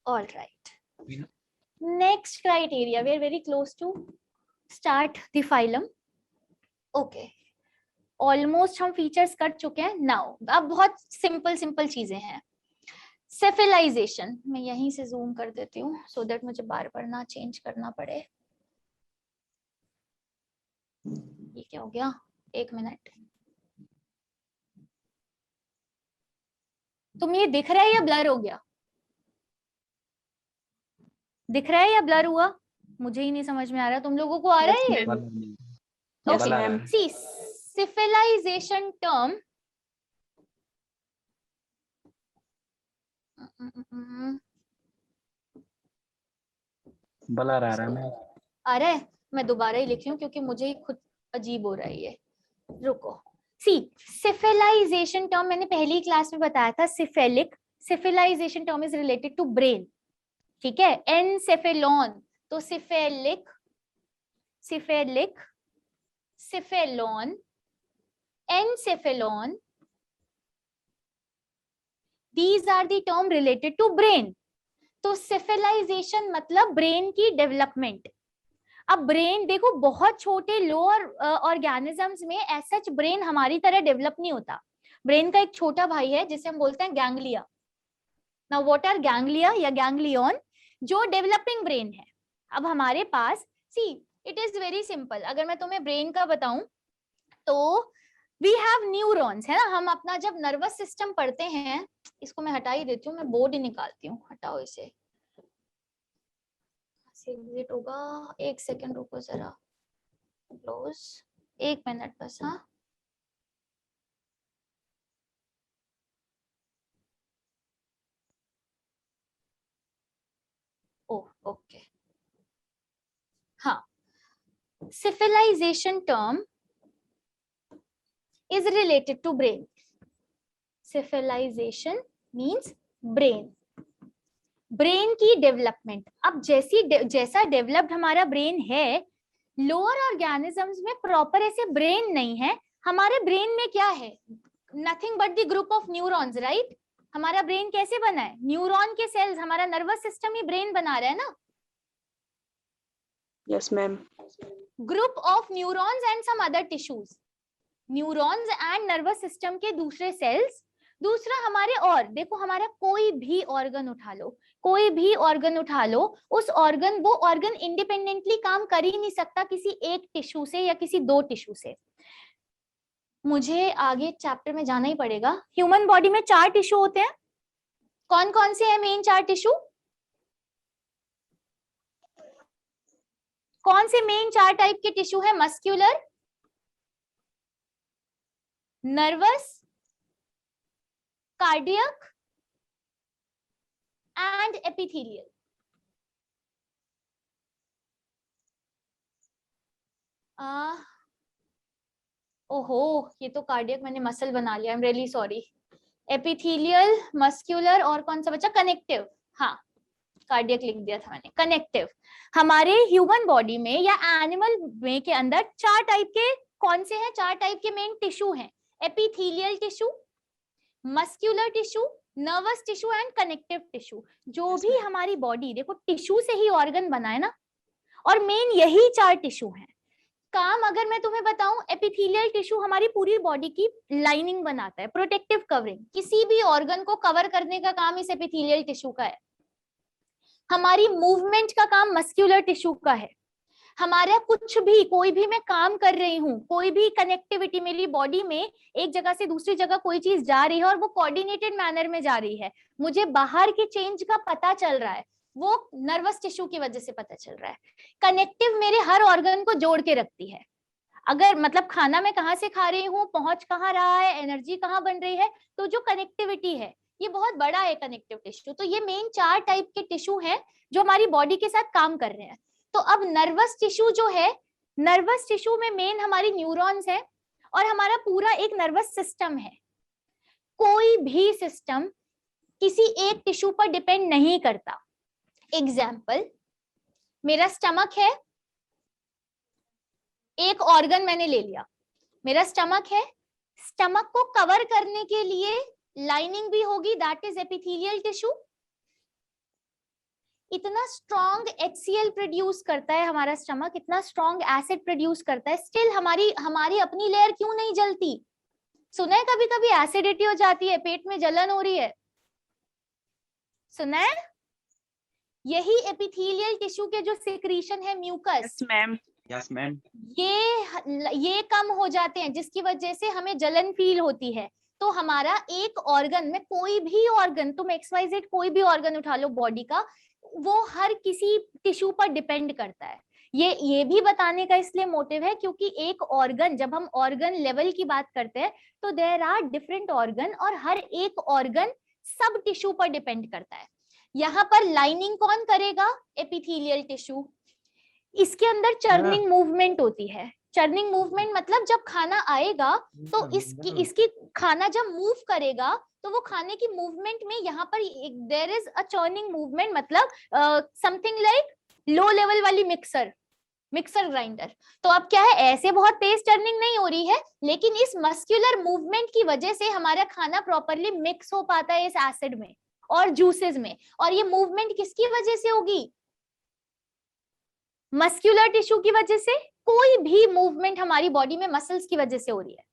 All right. Next criteria, we are very close to start the phylum. Okay. Almost हम फीचर्स कर चुके हैं नाउ। अब बहुत सिंपल सिंपल चीजें हैं। सिफिलाइजेशन, मैं यहीं से जूम कर देती हूँ सो दैट मुझे बार बार ना चेंज करना पड़े। ये क्या हो गया, एक मिनट। तुम ये दिख रहा है या ब्लर हो गया? दिख रहा है या ब्लर हुआ? मुझे ही नहीं समझ में आ रहा, तुम लोगों को आ रहा है ये? Yes, Okay. ma'am. See, civilization term blur आ रहा है मैम। आ रहा है? मैं दोबारा ही लिख रही हूँ क्योंकि मुझे ही खुद अजीब हो रहा है ये। रुको। सी, सिफिलाइजेशन टर्म मैंने पहली क्लास में बताया था। Cephalic, cephalization term is related to brain, ठीक है। एनसेफेलॉन, तो cephalic, cephalic, cephalon, encephalon, these are the term related to brain। तो सिफिलाइजेशन मतलब ब्रेन की डेवलपमेंट। अब ब्रेन देखो, बहुत छोटे लोअर ऑर्गेनिजम्स में ऐसा ब्रेन हमारी तरह डेवलप नहीं होता। ब्रेन का एक छोटा भाई है जिसे हम बोलते हैं ganglia. Now what are ganglia या गैंग्लियन? जो डेवलपिंग ब्रेन है। अब हमारे पास, see it is very simple, अगर मैं तुम्हें ब्रेन का बताऊं तो वी हैव न्यूरॉन्स, है ना। हम अपना जब नर्वस सिस्टम पढ़ते हैं, इसको मैं हटा ही देती हूँ, मैं बोर्ड ही निकालती हूँ, हटाओ इसे। एग्जिट होगा, एक सेकंड रुको जरा, क्लोज, एक मिनट बस। हाँ, ओह ओके। हाँ, civilisation term is related to brain। Civilization means brain, brain की डेवलपमेंट। अब जैसा डेवलप्ड हमारा ब्रेन है, लोअर ऑर्गेनिजम्स में प्रॉपर ऐसे ब्रेन नहीं है। हमारे ब्रेन में क्या है? Nothing but the group of neurons, right. हमारा ब्रेन कैसे बना है? न्यूरॉन के सेल्स, हमारा नर्वस सिस्टम ही ब्रेन बना रहा है ना। Yes, ma'am. Group of neurons and some other tissues, neurons and nervous system के दूसरे सेल्स। दूसरा हमारे, और देखो हमारा कोई भी ऑर्गन उठा लो, कोई भी ऑर्गन उठा लो, उस ऑर्गन, वो ऑर्गन इंडिपेंडेंटली काम कर ही नहीं सकता किसी एक टिश्यू से या किसी दो टिश्यू से। मुझे आगे चैप्टर में जाना ही पड़ेगा। ह्यूमन बॉडी में 4 टिश्यू होते हैं। कौन कौन से हैं मेन 4 टिश्यू? कौन से मेन 4 टाइप के टिश्यू है? Muscular, nervous, cardiac and epithelial. ओहो, ये तो कार्डियक मैंने मसल बना लिया, I am really sorry. Epithelial, muscular और कौन सा बचा? कनेक्टिव। हाँ, कार्डियक लिख दिया था मैंने, कनेक्टिव। हमारे ह्यूमन बॉडी में या एनिमल में के अंदर 4 टाइप के, कौन से हैं? 4 टाइप के मेन टिश्यू हैं। Epithelial tissue, muscular tissue, nervous tissue and connective tissue. जो भी हमारी बॉडी, देखो टिश्यू से ही ऑर्गन बना है ना, और मेन यही 4 टिश्यू हैं। काम अगर मैं तुम्हें बताऊं, एपिथेलियल टिश्यू हमारी पूरी बॉडी की लाइनिंग बनाता है, प्रोटेक्टिव कवरिंग। किसी भी ऑर्गन को कवर करने का काम इस एपिथेलियल टिश्यू का है। हमारी मूवमेंट का काम मस्क्यूलर टिश्यू का है। हमारा कुछ भी, कोई भी मैं काम कर रही हूँ, कोई भी कनेक्टिविटी मेरी बॉडी में, एक जगह से दूसरी जगह कोई चीज जा रही है और वो कोऑर्डिनेटेड मैनर में जा रही है, मुझे बाहर के चेंज का पता चल रहा है, वो नर्वस टिश्यू की वजह से पता चल रहा है। कनेक्टिव मेरे हर ऑर्गन को जोड़ के रखती है। अगर मतलब खाना मैं कहाँ से खा रही हूँ, पहुंच कहाँ रहा है, एनर्जी कहाँ बन रही है, तो जो कनेक्टिविटी है ये बहुत बड़ा है कनेक्टिव टिश्यू। तो ये मेन 4 टाइप के टिश्यू हैं जो हमारी बॉडी के साथ काम कर रहे हैं। तो अब नर्वस टिश्यू जो है, नर्वस टिश्यू में मेन हमारी न्यूरॉन्स है और हमारा पूरा एक नर्वस सिस्टम है। कोई भी सिस्टम किसी एक टिश्यू पर डिपेंड नहीं करता। एग्जाम्पल, मेरा स्टमक है, एक ऑर्गन मैंने ले लिया, मेरा स्टमक है, स्टमक को कवर करने के लिए लाइनिंग भी होगी, दैट इज एपिथेलियल टिश्यू। इतना स्ट्रॉन्ग HCl प्रोड्यूस करता है हमारा स्टमक, इतना स्ट्रॉन्ग एसिड प्रोड्यूस करता है, स्टिल हमारी अपनी लेयर क्यों नहीं जलती? सुना है कभी कभी एसिडिटी हो जाती है, पेट में जलन हो रही है, सुना है? यही एपिथेलियल टिश्यू के जो सिक्रीशन है म्यूकस, यस मैम, ये कम हो जाते हैं, जिसकी वजह से हमें जलन फील होती है। तो हमारा एक ऑर्गन में, कोई भी ऑर्गन, तुम XYZ कोई भी ऑर्गन उठा लो बॉडी का, वो हर किसी टिश्यू पर डिपेंड करता है। ये भी बताने का इसलिए मोटिव है क्योंकि एक ऑर्गन, जब हम ऑर्गन लेवल की बात करते हैं तो देयर आर डिफरेंट ऑर्गन, और हर एक ऑर्गन सब टिश्यू पर डिपेंड करता है। यहाँ पर लाइनिंग कौन करेगा? Epithelial tissue. इसके अंदर चर्निंग मूवमेंट होती है। चर्निंग मूवमेंट मतलब जब खाना आएगा तो इसकी खाना जब मूव करेगा तो वो खाने की मूवमेंट में यहाँ पर there is a churning movement, मतलब समथिंग लाइक लो लेवल वाली मिक्सर ग्राइंडर। तो अब क्या है, ऐसे बहुत तेज टर्निंग नहीं हो रही है, लेकिन इस मस्कुलर मूवमेंट की वजह से हमारा खाना प्रॉपरली मिक्स हो पाता है इस एसिड में और जूसेस में। और ये मूवमेंट किसकी वजह से होगी? मस्कुलर टिश्यू की वजह से। कोई भी मूवमेंट हमारी बॉडी में मसल्स की वजह से हो रही है।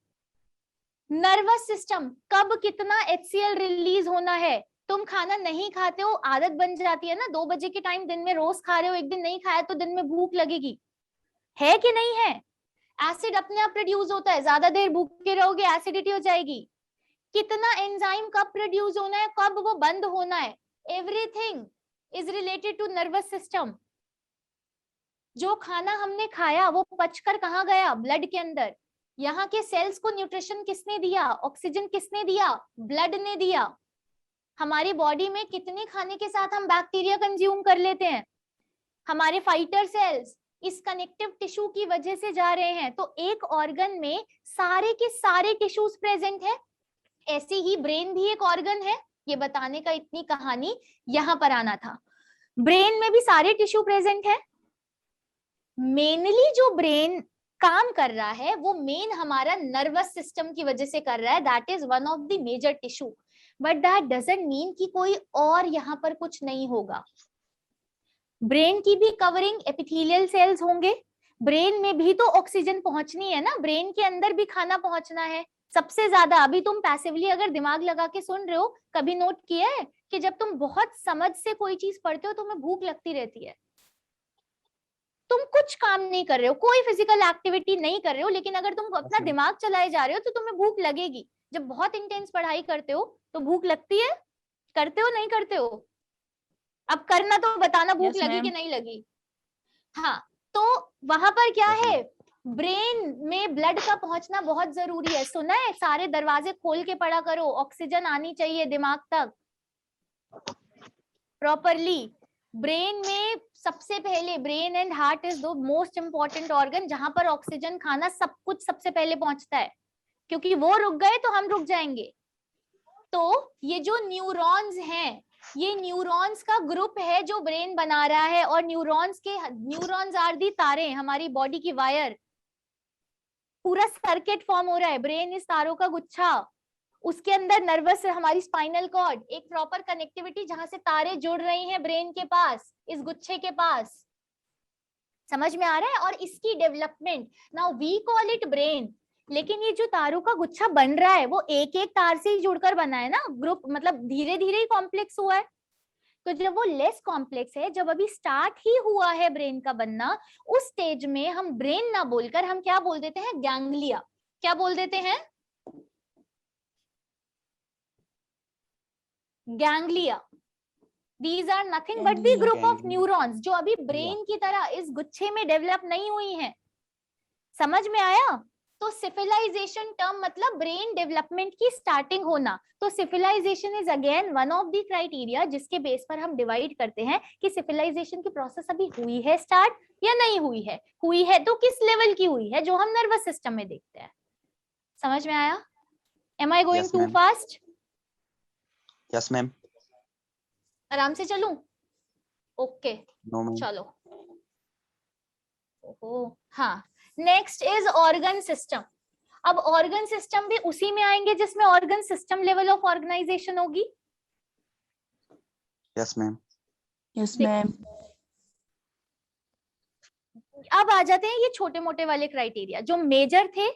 नर्वस सिस्टम, कब कितना HCl रिलीज होना है। तुम खाना नहीं खाते हो, आदत बन जाती है ना, 2 बजे के टाइम दिन में रोज खा रहे हो, एक दिन नहीं खाया तो दिन में भूख लगेगी, है कि नहीं है? एसिड अपने आप प्रोड्यूस होता है, ज्यादा देर भूखे रहोगे एसिडिटी हो जाएगी। कितना एंजाइम कब प्रोड्यूस होना है, कब वो बंद होना है, everything is related to nervous system. जो खाना हमने खाया वो पचकर कहाँ गया? ब्लड के अंदर। यहाँ के सेल्स को न्यूट्रिशन किसने दिया? ऑक्सीजन किसने दिया? ब्लड ने दिया। हमारी बॉडी में कितने खाने के साथ हम बैक्टीरिया कंज्यूम कर लेते हैं? हमारे फाइटर सेल्स इस कनेक्टिव टिश्यू की वजह से जा रहे हैं। तो एक ऑर्गन में सारे के सारे टिश्यूज प्रेजेंट है। ऐसे ही ब्रेन भी एक ऑर्गन है। ये बताने का इतनी कहानी यहाँ पर आना था। ब्रेन में भी सारे टिश्यू प्रेजेंट है। मेनली जो ब्रेन काम कर रहा है वो मेन हमारा नर्वस सिस्टम की वजह से कर रहा है, that is one of the major tissue, but that doesn't mean कि कोई और यहाँ पर कुछ नहीं होगा। ब्रेन की भी कवरिंग एपिथेलियल सेल्स होंगे। ब्रेन में भी तो ऑक्सीजन पहुंचनी है ना, ब्रेन के अंदर भी खाना पहुंचना है सबसे ज्यादा। अभी तुम पैसिवली अगर दिमाग लगा के सुन रहे हो, कभी नोट किया है कि जब तुम बहुत समझ से कोई चीज पढ़ते हो तुम्हें भूख लगती रहती है? तुम कुछ काम नहीं कर रहे हो, कोई फिजिकल एक्टिविटी नहीं कर रहे हो, लेकिन अगर तुम अपना दिमाग चलाए जा रहे हो तो तुम्हें भूख लगेगी। जब बहुत इंटेंस पढ़ाई करते हो तो भूख लगती है, करते हो नहीं करते हो? अब करना तो बताना, भूख Yes, लगी ma'am. कि नहीं लगी? हाँ, तो वहां पर क्या है, ब्रेन में ब्लड का पहुंचना बहुत जरूरी है। सुना है, सारे दरवाजे खोल के पढ़ा करो, ऑक्सीजन आनी चाहिए दिमाग तक प्रॉपरली। ब्रेन में सबसे पहले, brain and heart is the most important organ जहां पर ऑक्सीजन, खाना, सब कुछ सबसे पहले पहुंचता है, क्योंकि वो रुक गए तो हम रुक जाएंगे। तो ये जो न्यूरॉन्स हैं, ये न्यूरॉन्स का ग्रुप है जो ब्रेन बना रहा है, और न्यूरॉन्स आर दी तारे, हमारी बॉडी की वायर। पूरा सर्किट फॉर्म हो रहा है, ब्रेन इस तारों का गुच्छा, उसके अंदर नर्वस, हमारी स्पाइनल कॉर्ड, एक प्रॉपर कनेक्टिविटी जहां से तारे जुड़ रही हैं ब्रेन के पास, इस गुच्छे के पास। समझ में आ रहा है? और इसकी development, now we call it brain, लेकिन ये जो तारों का गुच्छा बन रहा है वो एक एक तार से ही जुड़कर बना है ना, ग्रुप, मतलब धीरे धीरे ही कॉम्प्लेक्स हुआ है। तो जब वो लेस कॉम्प्लेक्स है, जब अभी स्टार्ट ही हुआ है ब्रेन का बनना, उस स्टेज में हम ब्रेन ना बोलकर हम क्या बोल देते हैं? गैंग्लिया। क्या बोल देते हैं? Ganglia. These are nothing but the group of neurons जो अभी ब्रेन की तरह इस गुच्छे में डेवलप नहीं हुई हैं। समझ में आया? तो सिविलाइजेशन टर्म मतलब ब्रेन डेवलपमेंट की स्टार्टिंग होना। तो civilisation is again one of the criteria जिसके बेस पर हम डिवाइड करते हैं कि सिविलाइजेशन की प्रोसेस अभी हुई है स्टार्ट या नहीं हुई है। हुई है तो किस लेवल की हुई है, जो हम नर्वस सिस्टम में देखते हैं। समझ में आया? Am I going too fast? Yes ma'am. आराम से चलूं? Okay no ma'am. चलो। ओहो हाँ, नेक्स्ट इज ऑर्गन सिस्टम। अब ऑर्गन सिस्टम भी उसी में आएंगे जिसमें organ system level of organisation होगी। Yes ma'am. Yes, देखो, ma'am. अब आ जाते हैं ये छोटे मोटे वाले क्राइटेरिया, जो मेजर थे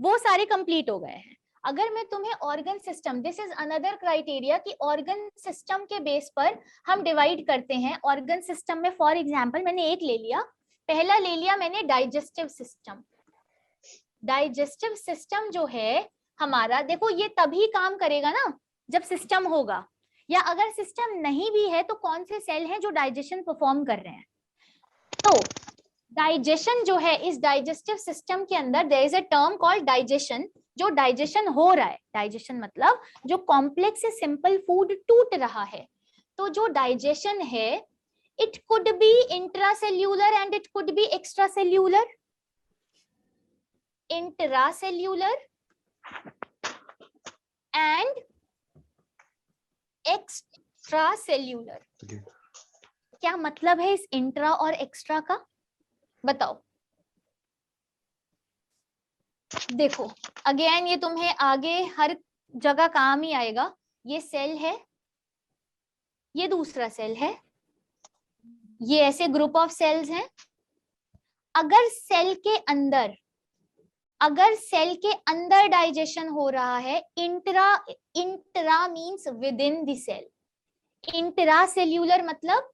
वो सारे कंप्लीट हो गए हैं। अगर मैं तुम्हें organ system, this is another criteria कि ऑर्गन सिस्टम के बेस पर हम डिवाइड करते हैं। ऑर्गन सिस्टम में फॉर एग्जांपल मैंने एक ले लिया, पहला ले लिया मैंने डाइजेस्टिव सिस्टम। डाइजेस्टिव सिस्टम जो है हमारा, देखो ये तभी काम करेगा ना जब सिस्टम होगा, या अगर सिस्टम नहीं भी है तो कौन से सेल हैं जो डाइजेशन परफॉर्म कर रहे हैं। तो डाइजेशन जो है, इस डाइजेस्टिव सिस्टम के अंदर there is a term called digestion, जो डाइजेशन हो रहा है। डाइजेशन मतलब जो कॉम्प्लेक्स से सिंपल फूड टूट रहा है। तो जो डाइजेशन है, it could be intracellular and it could be extracellular. Intracellular and extracellular. क्या मतलब है इस इंट्रा और एक्स्ट्रा का, बताओ। देखो अगेन ये तुम्हें आगे हर जगह काम ही आएगा। ये सेल है, ये दूसरा सेल है, ये ऐसे ग्रुप ऑफ सेल्स हैं। अगर सेल के अंदर डाइजेशन हो रहा है, intra means within the cell, intracellular मतलब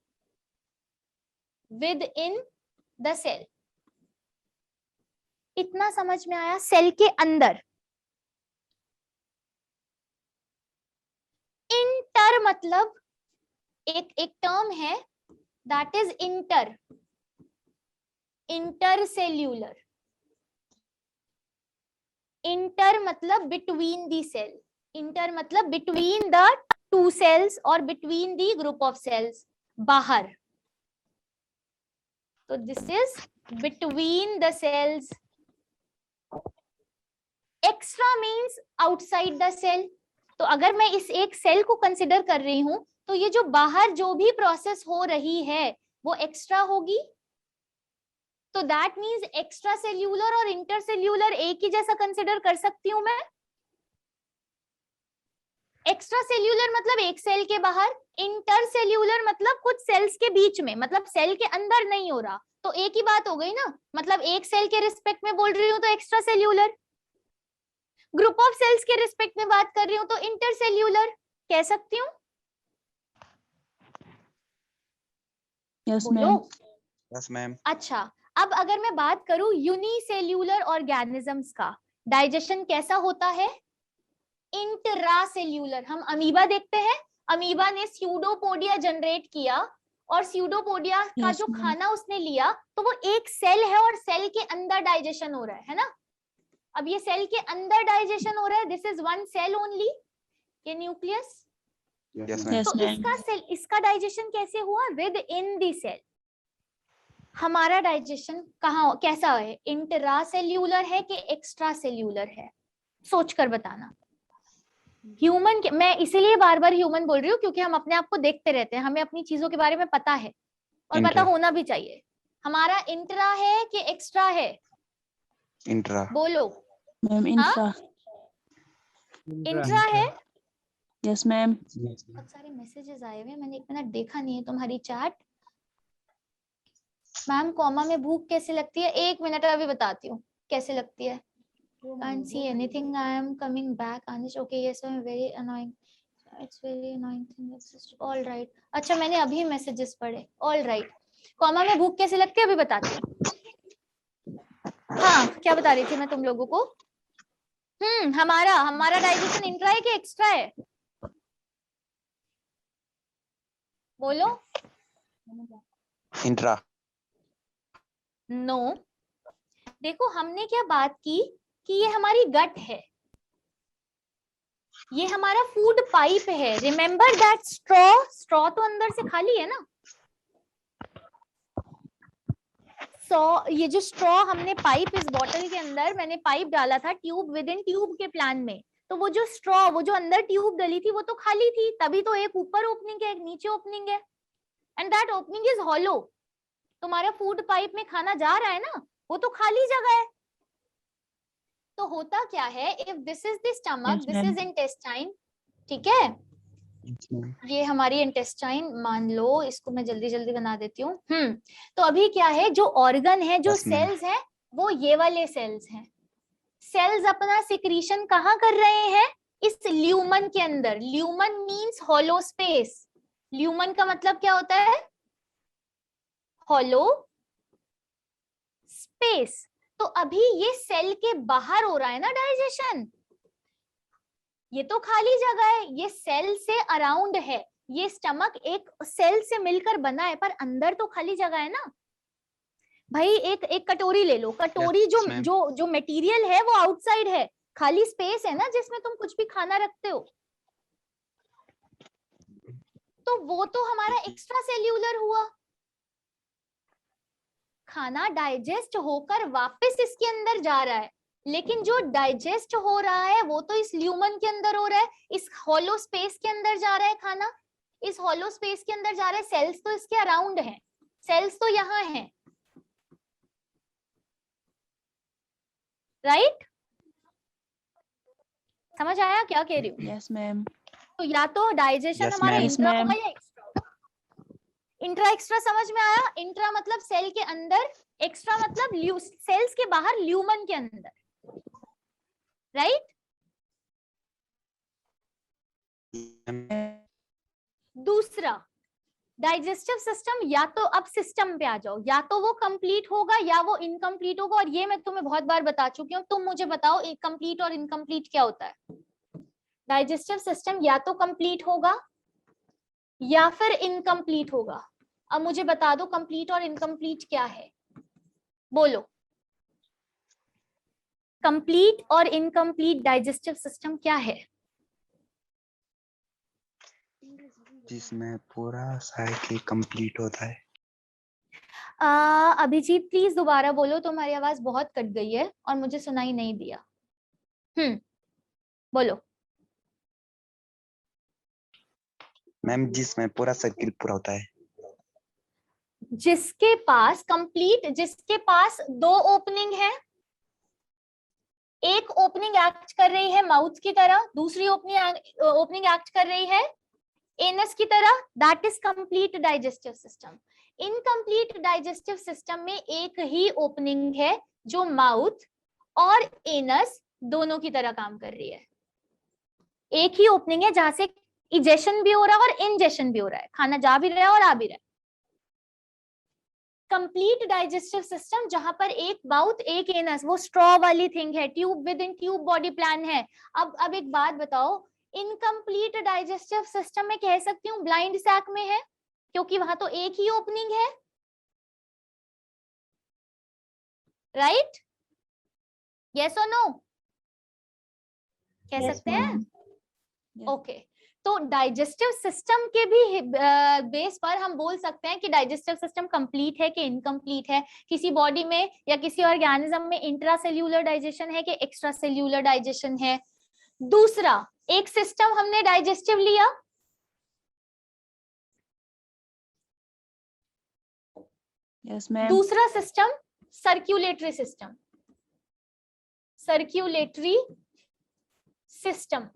विद इन द सेल। इतना समझ में आया? सेल के अंदर। इंटर मतलब एक टर्म है दैट इज इंटरसेल्यूलर। इंटर मतलब बिटवीन दी सेल, इंटर मतलब बिटवीन द टू सेल्स और between the group of cells, बाहर। तो this is between the cells. Extra means outside the cell. तो अगर मैं इस एक सेल को कंसिडर कर रही हूं तो ये जो बाहर जो भी प्रोसेस हो रही है वो एक्स्ट्रा होगी। तो दैट मीन्स एक्स्ट्रा सेल्यूलर और इंटरसेल्यूलर एक ही जैसा कंसिडर कर सकती हूं मैं। एक्स्ट्रा सेल्यूलर मतलब एक सेल के बाहर, इंटरसेल्यूलर मतलब कुछ सेल्स के बीच में, मतलब सेल के अंदर नहीं हो रहा। तो एक ही बात हो गई ना, मतलब एक सेल के रिस्पेक्ट में बोल रही हूँ तो extra cellular, group of cells के रिस्पेक्ट में बात कर रही हूँ तो इंटरसेल्यूलर कह सकती हूँ। Yes, बोलो। ma'am. Yes, ma'am. अच्छा, अब अगर मैं बात करूं यूनिसेल्यूलर ऑर्गेनिजम्स का, डाइजेशन कैसा होता है? इंट्रासेल्यूलर। हम अमीबा देखते हैं, अमीबा ने स्यूडोपोडिया जनरेट किया और स्यूडोपोडिया का Yes, जो ma'am. खाना उसने लिया तो वो एक सेल है और सेल के अंदर डाइजेशन हो रहा है ना। अब ये सेल के अंदर डाइजेशन हो रहा है, this is one cell only, ये न्यूक्लियस। Yes, ma'am. Yes, तो ma'am. इसका डाइजेशन कैसे हुआ? Within the cell. हमारा डाइजेशन कहाँ कैसा है? इंट्रासेल्यूलर है कि एक्स्ट्रा सेल्यूलर है? सोच कर बताना। ह्यूमन के, मैं इसीलिए बार बार ह्यूमन बोल रही हूँ क्योंकि हम अपने आप को देखते रहते हैं, हमें अपनी चीजों के बारे में पता है और पता Intra. होना भी चाहिए। हमारा इंट्रा है कि एक्स्ट्रा है? Intra. बोलो। Ma'am, हाँ? infra. इंट्रा है। Yes, ma'am. बहुत सारे मैसेजेस आए हुए, मैंने एक मिनट देखा नहीं है तुम्हारी चैट। मैम कॉमा में भूख कैसे लगती है? एक मिनट अभी बताती हूँ कैसे लगती है। Can't see anything. I am coming back. Anish, okay, yes, I'm very annoying. It's very annoying thing. It's just all right. अच्छा, मैंने अभी मैसेजेस पढ़े। All right. कॉमा में भूख कैसे लगती है अभी बताती हूँ। हाँ, क्या बता रही थी मैं तुम लोगों को? हमारा डाइजेशन इंट्रा है कि एक्स्ट्रा है? बोलो। Intra. नो। देखो हमने क्या बात की कि ये हमारी गट है, ये हमारा फूड पाइप है। रिमेम्बर दैट स्ट्रॉ तो अंदर से खाली है ना। ये जो स्ट्रॉ हमने पाइप, इस बॉटल के अंदर मैंने पाइप डाला था ट्यूब विद इन ट्यूब के प्लान में, तो वो जो स्ट्रॉ, वो जो अंदर ट्यूब डली थी वो तो खाली थी, तभी तो एक ऊपर ओपनिंग है एक नीचे ओपनिंग है, and that opening is hollow. तुम्हारा फूड पाइप में खाना जा रहा है ना, वो तो खाली जगह है। तो होता क्या है, if this is the stomach, Yes, this ma'am. Is intestine, ठीक है, Yes, ma'am. ये हमारी इंटेस्टाइन मान लो, इसको मैं जल्दी जल्दी बना देती हूँ। तो अभी क्या है, जो ऑर्गन है, जो Yes, ma'am. सेल्स हैं, वो ये वाले सेल्स हैं। सेल्स अपना सिक्रीशन कहाँ कर रहे हैं? इस ल्यूमन के अंदर। Lumen means hollow space. Lumen का मतलब क्या होता है? Hollow space. तो अभी ये सेल के बाहर हो रहा है ना डाइजेशन, ये तो खाली जगह है, ये सेल से अराउंड है। ये स्टमक एक सेल से मिलकर बना है, पर अंदर तो खाली जगह है ना भाई। एक कटोरी ले लो, कटोरी Yes, जो ma'am. जो मटेरियल है वो आउटसाइड है, खाली स्पेस है ना जिसमें तुम कुछ भी खाना रखते हो। तो वो तो हमारा एक्स्ट्रा सेल्यूलर हुआ। खाना डाइजेस्ट होकर वापस इसके अंदर जा रहा है, लेकिन जो डाइजेस्ट हो रहा है वो तो इस ल्यूमन के अंदर हो रहा है, इस हॉलो स्पेस के अंदर जा रहा है खाना, इस हॉलो स्पेस के अंदर जा रहा है। सेल्स तो इसके अराउंड हैं, सेल्स तो यहाँ हैं, राइट? समझ आया क्या कह रही हूँ? Yes, ma'am. तो या तो डाइजेशन Yes, हमारा ma'am. Yes, intra ma'am. होगा या एक्स्ट्रा। इंट्रा एक्स्ट्रा समझ में आया? इंट्रा मतलब सेल के अंदर, एक्स्ट्रा मतलब सेल्स के बाहर ल्यूमन के अंदर, राइट? दूसरा, डाइजेस्टिव सिस्टम, या तो अब सिस्टम पे आ जाओ, या तो वो कंप्लीट होगा या वो इनकम्प्लीट होगा। और ये मैं तुम्हें बहुत बार बता चुकी हूँ, तुम मुझे बताओ कंप्लीट और इनकम्प्लीट क्या होता है? डाइजेस्टिव सिस्टम या तो कंप्लीट होगा या फिर इनकम्प्लीट होगा। अब मुझे बता दो कंप्लीट और इनकम्प्लीट क्या है, बोलो। कंप्लीट और इनकम्प्लीट डाइजेस्टिव सिस्टम क्या है? जिसमें पूरा साइकिल कंप्लीट होता है। अभिजीत प्लीज दोबारा बोलो, तुम्हारी आवाज बहुत कट गई है और मुझे सुनाई नहीं दिया। बोलो। मैम जिसमें पूरा सर्किल पूरा होता है। जिसके पास कंप्लीट, जिसके पास दो ओपनिंग है, एक ओपनिंग एक्ट कर रही है माउथ की तरह, दूसरी ओपनिंग एक्ट कर रही है एनस की तरह, that is complete digestive system. Incomplete digestive system में एक ही ओपनिंग है जो माउथ और एनस दोनों की तरह काम कर रही है। एक ही ओपनिंग है जहां से इजेशन भी हो रहा है और इंजेशन भी हो रहा है, खाना जा भी रहा है और आ भी रहा है। कंप्लीट डाइजेस्टिव सिस्टम जहां पर एक माउथ एक एनस, वो स्ट्रॉ वाली थिंग है, tube with in tube body plan है। अब एक बात बताओ, इनकम्प्लीट डाइजेस्टिव सिस्टम में कह सकती हूँ ब्लाइंड सैक में है, क्योंकि वहां तो एक ही ओपनिंग है, राइट? यस और नो कह Yes, सकते हैं? ma'am. ओके। तो डाइजेस्टिव सिस्टम के भी बेस पर हम बोल सकते हैं कि डाइजेस्टिव सिस्टम कंप्लीट है कि इनकम्प्लीट है। किसी बॉडी में या किसी ऑर्गेनिज्म में इंट्रासेल्यूलर डाइजेशन है कि एक्स्ट्रा सेल्यूलर डाइजेशन है। दूसरा, एक सिस्टम हमने डाइजेस्टिव लिया, Yes, ma'am. दूसरा system circulatory system. Circulatory system,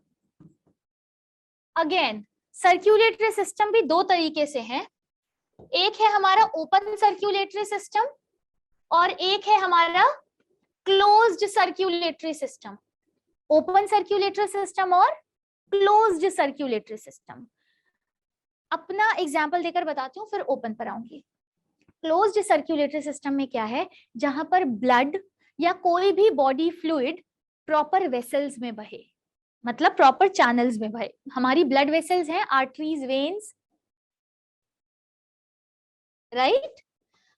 again circulatory system भी दो तरीके से है। एक है हमारा ओपन सर्क्यूलेटरी सिस्टम और एक है हमारा closed circulatory system. Open circulatory system और क्लोज्ड सर्क्यूलेटरी सिस्टम। अपना एग्जांपल देकर बताती हूँ, फिर ओपन पर आऊंगी। क्लोज्ड सर्क्यूलेटरी सिस्टम में क्या है, जहां पर ब्लड या कोई भी बॉडी फ्लूइड प्रॉपर वेसल्स में बहे, मतलब प्रॉपर चैनल्स में बहे। हमारी ब्लड वेसल्स हैं, आर्टरीज, वेन्स, राइट?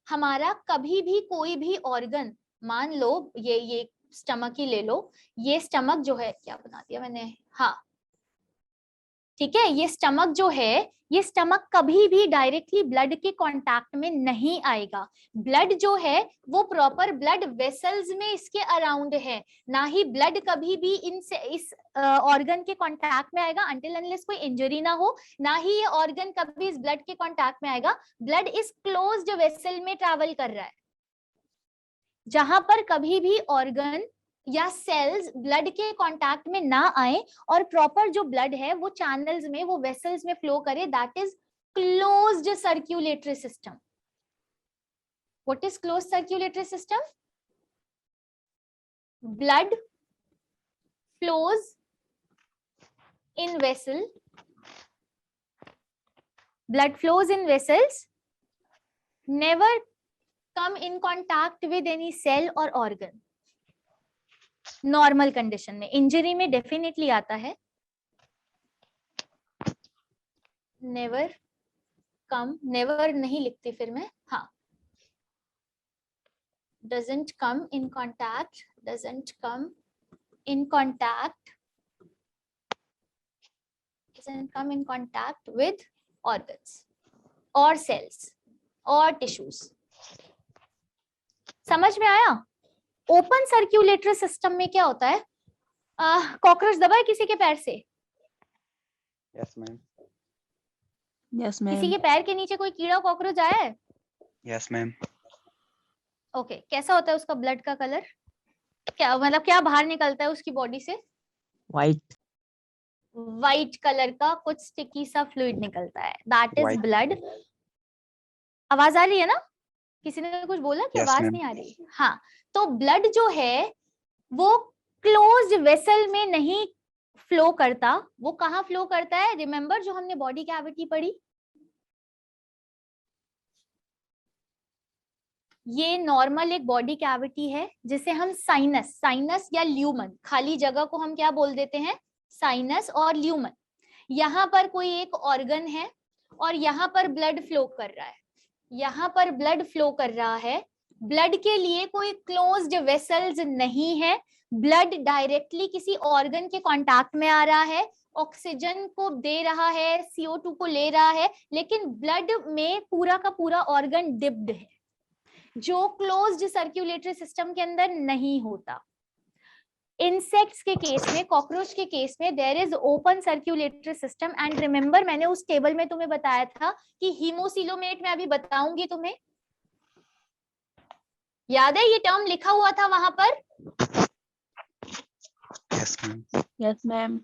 हमारा कभी भी कोई भी ऑर्गन, मान लो ये स्टमक ही ले लो, ये स्टमक जो है, क्या बना दिया मैंने, हाँ ठीक है, ये स्टमक जो है, ये स्टमक कभी भी डायरेक्टली ब्लड के कांटेक्ट में नहीं आएगा। ब्लड जो है वो प्रॉपर ब्लड वेसल्स में इसके अराउंड है, ना ही ब्लड कभी भी इस ऑर्गन के कांटेक्ट में आएगा अंटिल अनलेस कोई इंजरी ना हो, ना ही ये ऑर्गन कभी इस ब्लड के कांटेक्ट में आएगा। ब्लड इस क्लोज्ड वेसल में ट्रैवल कर रहा है, जहां पर कभी भी ऑर्गन या सेल्स ब्लड के कांटेक्ट में ना आए और प्रॉपर जो ब्लड है वो चैनल्स में, वो वेसल्स में फ्लो करे, that is closed circulatory system. What is closed circulatory system? Blood flows in vessel, blood flows in vessels, never come in contact with any cell or organ. Normal condition में, injury में definitely आता है. Never come, never नहीं लिखती फिर मैं, हाँ, doesn't come in contact, doesn't come in contact, doesn't come in contact with organs or cells or tissues. समझ में आया? ओपन सर्कुलेटरी सिस्टम में क्या होता है? कॉकरोच दबा है किसी के पैर से? Yes ma'am. Yes, किसी ma'am. के पैर के नीचे कोई कीड़ा कॉकरोच आया है? Yes ma'am. ओके, कैसा होता है उसका ब्लड का कलर? क्या मतलब क्या बाहर निकलता है उसकी बॉडी से? White. व्हाइट कलर का कुछ स्टिकी सा फ्लूइड निकलता है, दैट इज White. ब्लड. आवाज आ रही है ना? किसी ने कुछ बोला कि Yes, आवाज ma'am. नहीं आ रही? हाँ, तो ब्लड जो है वो क्लोज्ड वेसल में नहीं फ्लो करता. वो कहाँ फ्लो करता है? रिमेम्बर जो हमने बॉडी कैविटी पढ़ी, ये नॉर्मल एक बॉडी कैविटी है जिसे हम साइनस, साइनस या ल्यूमन, खाली जगह को हम क्या बोल देते हैं? साइनस और ल्यूमन. यहाँ पर कोई एक ऑर्गन है और यहाँ पर ब्लड फ्लो कर रहा है, यहाँ पर ब्लड फ्लो कर रहा है. ब्लड के लिए कोई क्लोज्ड वेसल्स नहीं है. ब्लड डायरेक्टली किसी ऑर्गन के कांटेक्ट में आ रहा है, ऑक्सीजन को दे रहा है, CO2 को ले रहा है, लेकिन ब्लड में पूरा का पूरा ऑर्गन डिप्ड है, जो क्लोज्ड सर्कुलेटरी सिस्टम के अंदर नहीं होता. इंसेक्ट्स के केस में, कॉकरोच के केस में there is open circulatory system. And remember मैंने उस टेबल में तुम्हें बताया था कि हीमोसिलोमेट में अभी बताऊंगी तुम्हें, याद है ये टर्म लिखा हुआ था वहां पर? Yes ma'am. Yes, ma'am.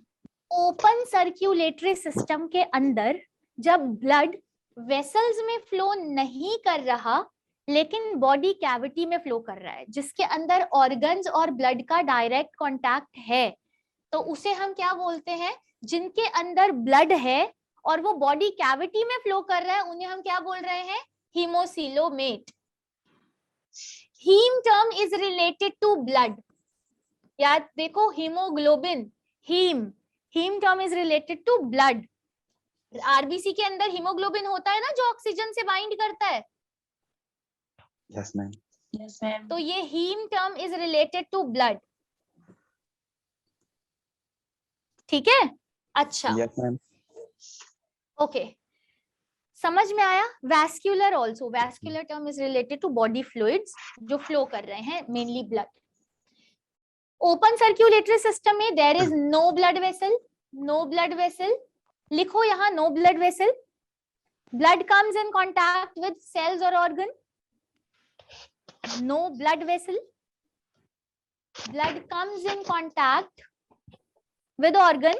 Open circulatory system के अंदर जब ब्लड वेसल्स में फ्लो नहीं कर रहा लेकिन बॉडी कैविटी में फ्लो कर रहा है, जिसके अंदर ऑर्गन्स और ब्लड का डायरेक्ट कांटेक्ट है, तो उसे हम क्या बोलते हैं? जिनके अंदर ब्लड है और वो बॉडी कैविटी में फ्लो कर रहा है, उन्हें हम क्या बोल रहे हैं? Haemocoelomate. Haem term is related to blood. याद देखो, haemoglobin, haem, haem term is related to blood. RBC के अंदर हीमोग्लोबिन होता है ना, जो ऑक्सीजन से बाइंड करता है. Yes ma'am. Yes, ma'am. तो ये haem term is related to blood. ठीक है, अच्छा, यस मैम. ओके, समझ में आया? Vascular also, vascular term is related to body fluids जो फ्लो कर रहे हैं, mainly blood. Open circulatory system में there is no blood vessel, no blood vessel. लिखो यहाँ no blood vessel. Blood comes in contact with cells और organ. No blood vessel. Blood comes in contact with organ.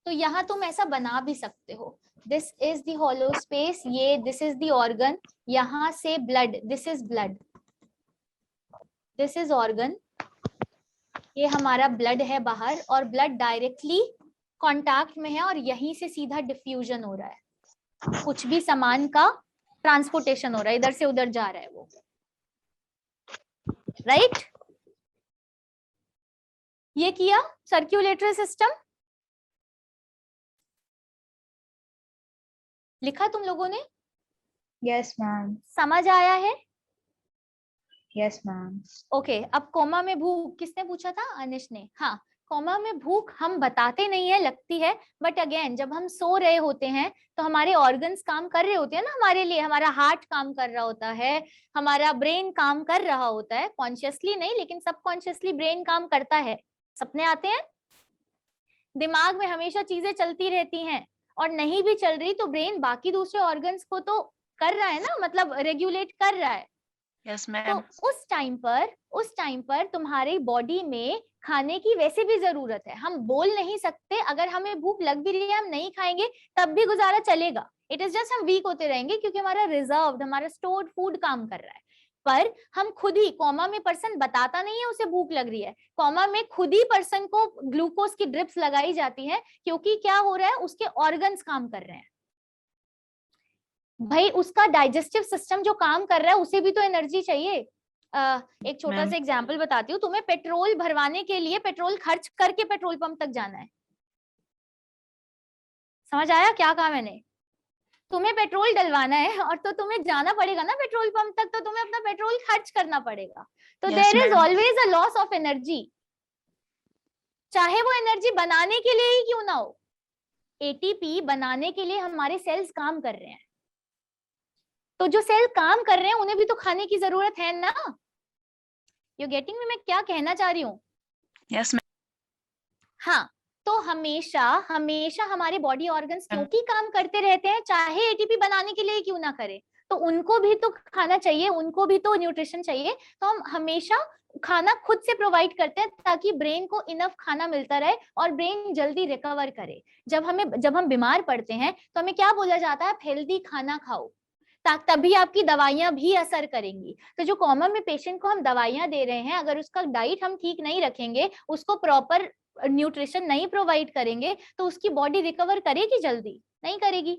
तो यहाँ तुम ऐसा बना भी सकते हो. This is the hollow space. ये this is the organ. यहाँ से blood. This is blood. This is organ. ये हमारा blood है बाहर और blood directly contact में है और यहीं से सीधा diffusion हो रहा है. कुछ भी सामान का ट्रांसपोर्टेशन हो रहा है, इधर से उधर जा रहा है वो, राइट? ये किया सर्कुलेटरी सिस्टम. लिखा तुम लोगों ने? Yes, ma'am. समझ आया है? Yes, ma'am. ओके, अब कोमा में भूख किसने पूछा था? अनिश ने. हाँ, कोमा में भूख हम बताते नहीं है, लगती है, बट अगेन जब हम सो रहे होते हैं तो हमारे ऑर्गन्स काम कर रहे होते हैं ना हमारे लिए. हमारा हार्ट काम कर रहा होता है, हमारा ब्रेन काम कर रहा होता है, कॉन्शियसली नहीं लेकिन सबकॉन्शियसली ब्रेन काम करता है. सपने आते हैं, दिमाग में हमेशा चीजें चलती रहती हैं, और नहीं भी चल रही तो ब्रेन बाकी दूसरे ऑर्गन्स को तो कर रहा है ना, मतलब रेगुलेट कर रहा है. Yes, तो ma'am. उस टाइम पर तुम्हारी बॉडी में खाने की वैसे भी जरूरत है। हम बोल नहीं सकते, अगर हमें भूख लग भी रही है हम नहीं खाएंगे तब भी गुजारा चलेगा। इट इज जस्ट हम वीक होते रहेंगे क्योंकि हमारा रिजर्व्ड, हमारा स्टोर्ड फूड काम कर रहा है। पर हम खुद ही, कॉमा में पर्सन बताता नहीं है उसे भूख लग रही है, कॉमा में खुद ही पर्सन को ग्लूकोज की ड्रिप्स लगाई जाती है, क्योंकि क्या हो रहा है, उसके ऑर्गन्स काम कर रहे हैं भाई। उसका डाइजेस्टिव सिस्टम जो काम कर रहा है उसे भी तो एनर्जी चाहिए। एक छोटा मैम। सा एग्जांपल बताती हूँ तुम्हें। पेट्रोल भरवाने के लिए पेट्रोल खर्च करके पेट्रोल पंप तक जाना है। समझ आया क्या कहा मैंने? तुम्हें पेट्रोल डलवाना है और तो तुम्हें जाना पड़ेगा ना पेट्रोल पंप तक, तो तुम्हें अपना पेट्रोल खर्च करना पड़ेगा। तो Yes, there is ma'am. Always a loss of energy, चाहे वो एनर्जी बनाने के लिए ही क्यों ना हो। एटीपी बनाने के लिए हमारे सेल्स काम कर रहे हैं, तो जो सेल काम कर रहे हैं उन्हें भी तो खाने की जरूरत है ना। यू गेटिंग मी मैं क्या कहना चाह रही हूँ? Yes, ma'am. हाँ, तो हमेशा हमेशा हमारे बॉडी ऑर्गन्स क्योंकि काम करते रहते हैं, चाहे एटीपी बनाने के लिए क्यों ना करे, तो उनको भी तो खाना चाहिए, उनको भी तो न्यूट्रिशन चाहिए। तो हम हमेशा खाना खुद से प्रोवाइड करते हैं ताकि ब्रेन को इनफ खाना मिलता रहे और ब्रेन जल्दी रिकवर करे। जब हम बीमार पड़ते हैं तो हमें क्या बोला जाता है, हेल्दी खाना खाओ, तभी आपकी दवाइयां भी असर करेंगी। तो जो कॉमा में पेशेंट को हम दवाइयां दे रहे हैं, अगर उसका डाइट हम ठीक नहीं रखेंगे, उसको प्रॉपर न्यूट्रिशन नहीं प्रोवाइड करेंगे, तो उसकी बॉडी रिकवर करेगी? जल्दी नहीं करेगी।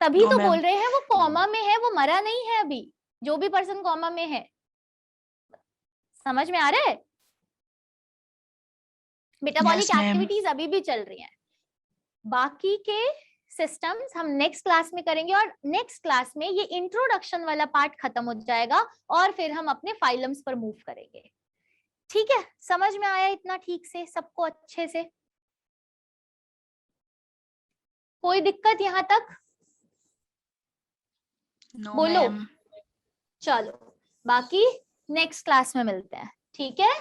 तभी No, तो ma'am. बोल रहे हैं वो कॉमा में है, वो मरा नहीं है अभी, जो भी पर्सन कॉमा में है। समझ में आ रहा है? Metabolic Yes, ma'am. एक्टिविटीज अभी भी चल रही हैं। बाकी के सिस्टम्स हम नेक्स्ट क्लास में करेंगे, और नेक्स्ट क्लास में ये इंट्रोडक्शन वाला पार्ट खत्म हो जाएगा और फिर हम अपने फाइलम्स पर मूव करेंगे। ठीक है, समझ में आया इतना ठीक से सबको अच्छे से? कोई दिक्कत यहाँ तक? No, बोलो। ma'am. चलो बाकी नेक्स्ट क्लास में मिलते हैं, ठीक है?